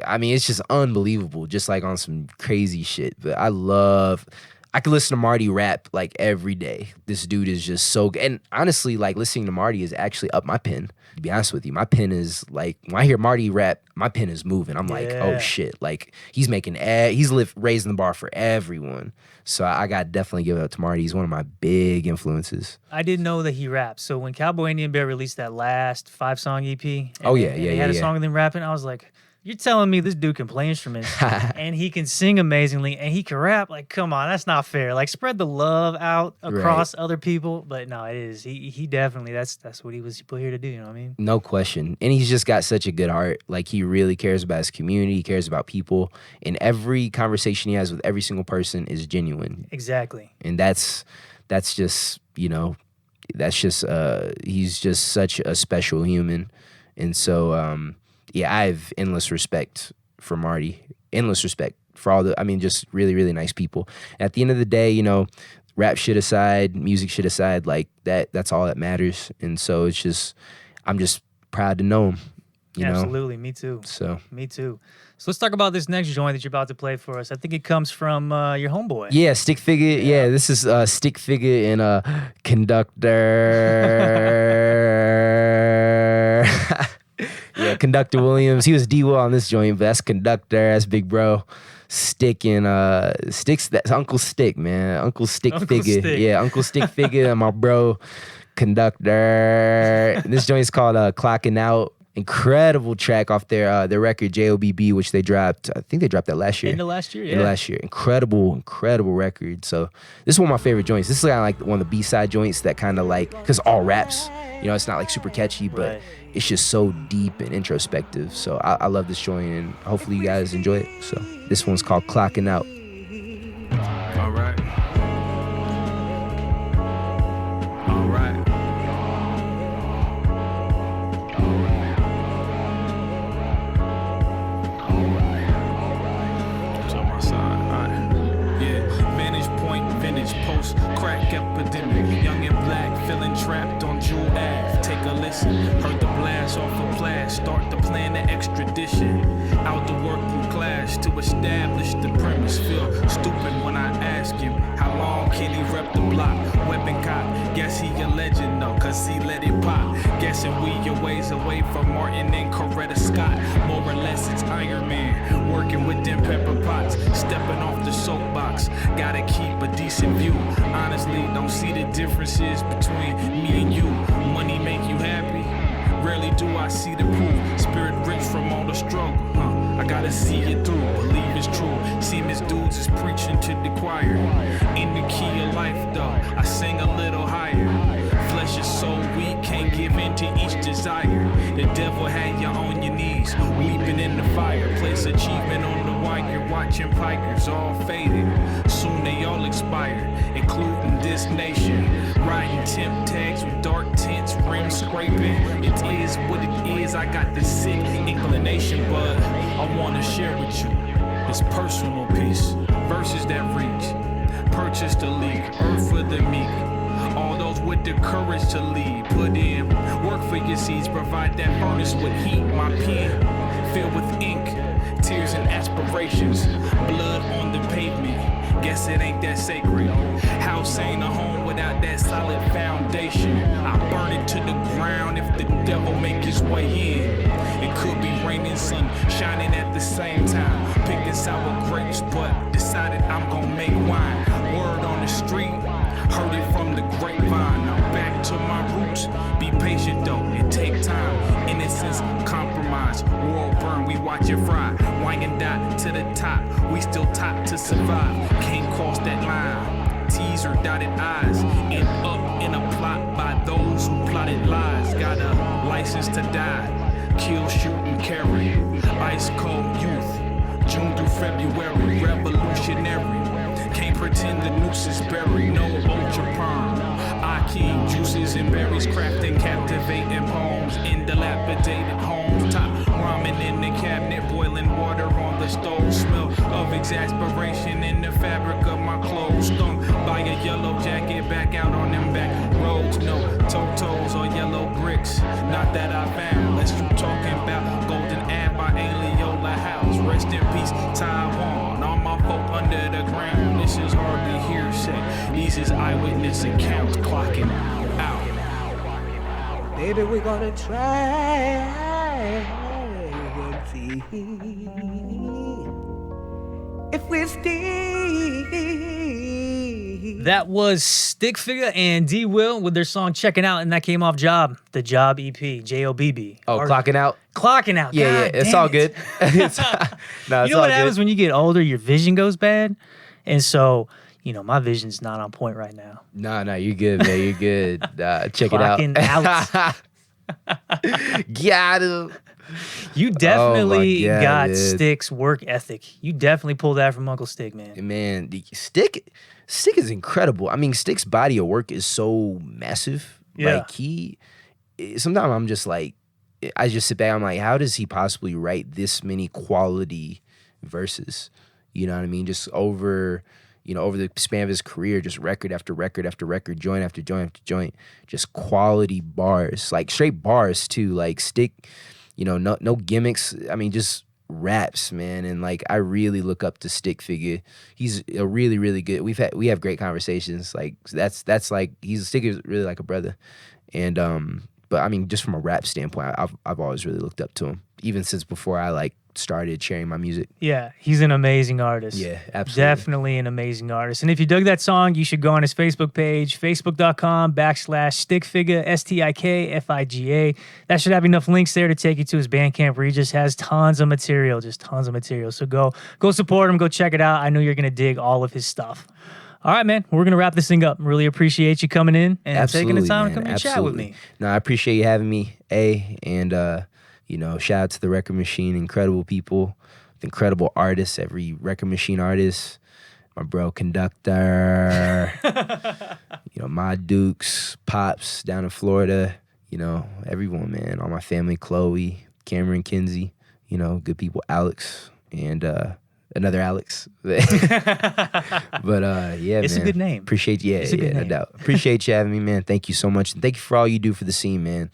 I mean, it's just unbelievable, just like on some crazy shit. But I could listen to Marty rap like every day. This dude is just so good. And honestly, like listening to Marty is actually up my pen. To be honest with you, my pen is like, when I hear Marty rap, my pen is moving. I'm like, oh shit. Like he's raising the bar for everyone. So I got to definitely give it up to Marty. He's one of my big influences. I didn't know that he raps. So when Cowboy Indian Bear released that last 5-song EP, and they had a song of them rapping, I was like, you're telling me this dude can play instruments and he can sing amazingly and he can rap? Like, come on, that's not fair. Like, spread the love out across other people. But no, it is. He definitely, that's what he was put here to do, you know what I mean? No question. And he's just got such a good heart. Like, he really cares about his community. He cares about people. And every conversation he has with every single person is genuine. Exactly. And that's just, he's just such a special human. And so, I have endless respect for Marty, endless respect for all just really, really nice people. And at the end of the day, rap shit aside, music shit aside, like that's all that matters. And so I'm just proud to know him, you know? Absolutely, me too. So. Me too. So let's talk about this next joint that you're about to play for us. I think it comes from your homeboy. Yeah, Stik Figa. Yeah, this is Stik Figa and Conductor. Yeah, Conductor Williams. He was D-Will on this joint, but that's Conductor. That's Big Bro. Stik and Stik's, that's Uncle Stik, man. Uncle Stik Figa. Stik. Yeah, Uncle Stik Figa and my bro Conductor. This joint's called Clockin Out. Incredible track off their record JOBB, which they dropped. I think they dropped that last year. End of last year, yeah. End of last year. Incredible record. So this is one of my favorite joints. This is kind of like one of the B-side joints that kind of like, because all raps, it's not like super catchy, but it's just so deep and introspective. So I love this joint, and hopefully you guys enjoy it. So this one's called Clockin Out. All right. listen. Heard the blast off a blast, start to plan the extradition. Out the working class to establish the premise. Feel stupid when I ask him, how long can he rep the block? Weapon cop, guess he a legend though, cause he let it pop. Guessing we a ways away from Martin and Coretta Scott. More or less it's Iron Man, working with them pepper pots. Stepping off the soapbox, gotta keep a decent view. Honestly, don't see the differences between me and you. Money make you happy? Rarely do I see the proof. Spirit rich from all the struggle, I gotta see it through, believe it's true. See Miss Dudes is preaching to the choir. In the key of life though, I sing a little higher. Flesh is so weak, can't give in to each desire. The devil had you on your knees, weeping in the fireplace. Achievement on the wire, watching pikers all faded. Soon they all expire, including this nation. Riding temp tags with dark tints, rims scraping. It is what it is, I got the sick inclination, but I wanna share with you this personal piece. Verses that reach, purchase the league, earth for the meek. All those with the courage to lead, put in work for your seeds, provide that furnace with heat. My pen filled with ink, tears and aspirations, blood on the pavement. Guess it ain't that sacred. House ain't a home without that solid foundation. I burn it to the ground if the devil make his way in. It could be raining, sun shining at the same time. Picking sour grapes, but decided I'm gonna make wine. Word on the street, heard it from the grapevine. Now back to my roots. Be patient though, it take time. Innocence compromise. World burn, we watch it fry. Wine and die to the top. We still top to survive. Can't cross that line. T's or dotted I's. End up in a plot by those who plotted lies. Got a license to die. Kill, shoot, and carry. Ice cold youth. June through February. Revolutionary. Can't pretend the noose is buried. No ultra perm. Akeem, juices and berries. Crafting captivating poems in dilapidated homes. Top ramen in the cabinet. Boiling water on the stove. Smell of exasperation in the fabric of my clothes. Stung by a yellow jacket. Back out on them back roads. No totos or yellow bricks. Not that I found. Unless you talking about Golden Ad by Ailiola House. Rest in peace, Taiwan. All my folk under the ground. This is hardly hearsay. These is eyewitness accounts. Clocking out. Baby, we're gonna try and see if we're still. That was Stik, Figa, and D Will with their song Checking Out, and that came off JOBB, the JOBB EP, JOBB. Oh, Clocking Out? Clocking Out. Yeah, God, it's damn all it. good. No, you know what happens when you get older? Your vision goes bad. And so, you know, my vision's not on point right now. No, you're good, man. You're good. Check Clocking it out. Got him. You definitely Oh my God, got dude. Stik's work ethic. You definitely pulled that from Uncle Stik, man. Man, Stik is incredible. I mean, Stik's body of work is so massive. Yeah. Like sometimes I'm just like, I just sit back, I'm like, how does he possibly write this many quality verses? You know what I mean? Just over the span of his career, just record after record after record, joint after joint after joint, just quality bars, like straight bars too. Like Stik, no gimmicks. I mean, just raps, man. And like, I really look up to Stik Figa. He's a really, really good. We have great conversations. Like that's like Stik is really like a brother. And but I mean, just from a rap standpoint, I've always really looked up to him, even since before I like started sharing my music. Yeah, he's an amazing artist. Yeah, absolutely. Definitely an amazing artist. And if you dug that song, you should go on his Facebook page, facebook.com/StikFiga, StikFiga. That should have enough links there to take you to his Bandcamp, where he just has tons of material, So go support him, go check it out. I know you're going to dig all of his stuff. All right, man, we're going to wrap this thing up. Really appreciate you coming in and taking the time to come and chat with me. No, I appreciate you having me, and shout out to the Record Machine, incredible people, incredible artists, every Record Machine artist, my bro Conductor, my Dukes, Pops down in Florida, everyone, man, all my family, Chloe, Cameron, Kinsey, good people, Alex, and another Alex. But yeah, it's man. a good name. Appreciate you. Yeah, no doubt. Appreciate you having me, man. Thank you so much. And thank you for all you do for the scene, man.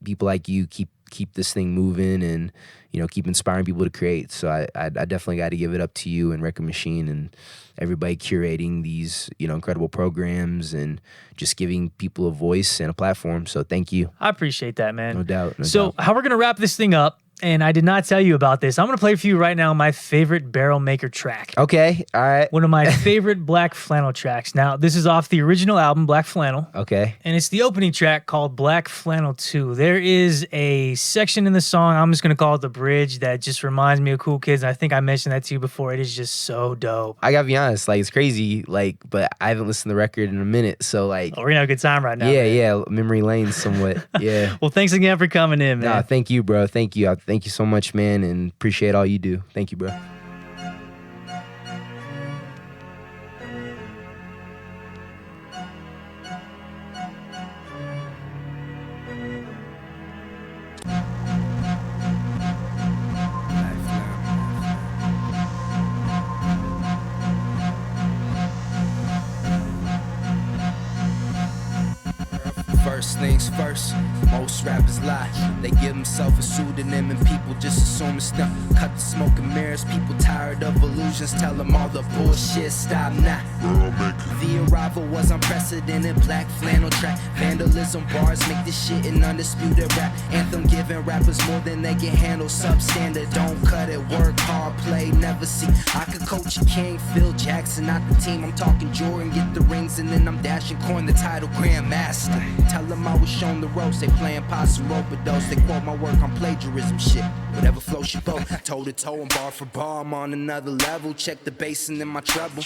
people like you keep this thing moving and, you know, keep inspiring people to create. So I definitely got to give it up to you and Record Machine and everybody curating these, you know, incredible programs and just giving people a voice and a platform. So thank you. I appreciate that, man. No doubt. So how we're going to wrap this thing up, and I did not tell you about this. I'm going to play for you right now my favorite Barrel Maker track. Okay, all right. One of my favorite Black Flannel tracks. Now, this is off the original album, Black Flannel. Okay. And it's the opening track called Black Flannel 2. There is a section in the song, I'm just going to call it the bridge, that just reminds me of Cool Kids. I think I mentioned that to you before. It is just so dope. I gotta be honest, like, it's crazy, like, but I haven't listened to the record in a minute, so, like... Oh, we're gonna have a good time right now. Yeah, memory lane somewhat, yeah. Well, thanks again for coming in, man. Nah, thank you, bro. Thank you. Thank you so much, man, and appreciate all you do. Thank you, bro. First things first, most rappers lie. They give themselves a pseudonym and people just assume it's them. Cut the smoke and mirrors, people tired of illusions. Tell them all the bullshit, stop now. The arrival was unprecedented, Black Flannel track. Vandalism bars make this shit an undisputed rap. Anthem giving rappers more than they can handle. Substandard, don't cut it, work hard, play, never see. I could coach a king, Phil Jackson, not the team. I'm talking Jordan, get the rings, and then I'm dashing coin, the title Grandmaster. Tell them I was shown the ropes, they playing possum rope-a-dose. They quote my work on plagiarism shit. Whatever flows your boat, toe to toe and bar for bar, I'm on another level. Check the bass and then my treble.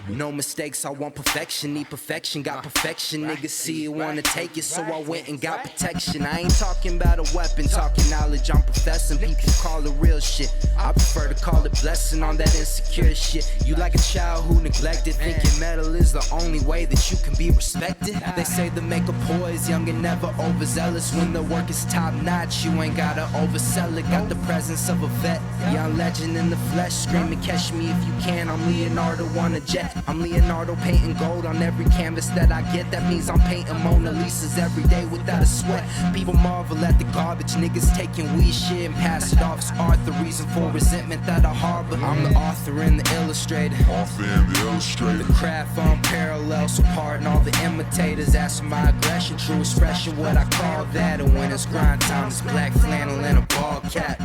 No mistakes, I want perfection, need perfection, got perfection. Niggas see it, wanna take it, so I went and got protection. I ain't talking about a weapon, talking knowledge I'm professing. People call it real shit, I prefer to call it blessing on that insecure shit. You like a child who neglected, thinking metal is the only way that you can be respected. They say the maker poise, young and never overzealous. When the work is top notch, you ain't gotta oversell it. Got the presence of a vet, young legend in the flesh. Screaming, catch me if you can. I'm Leonardo on a jet. I'm Leonardo painting gold on every canvas that I get. That means I'm painting Mona Lisas every day without a sweat. People marvel at the garbage, niggas taking weed shit and pass it off as art. The reason for resentment that I harbor. I'm the author and the illustrator. The craft unparalleled, so pardon all the imitators. Ask my aggression, true expression, what I call that. And when it's grind time, it's Black Flannel and a ball cap.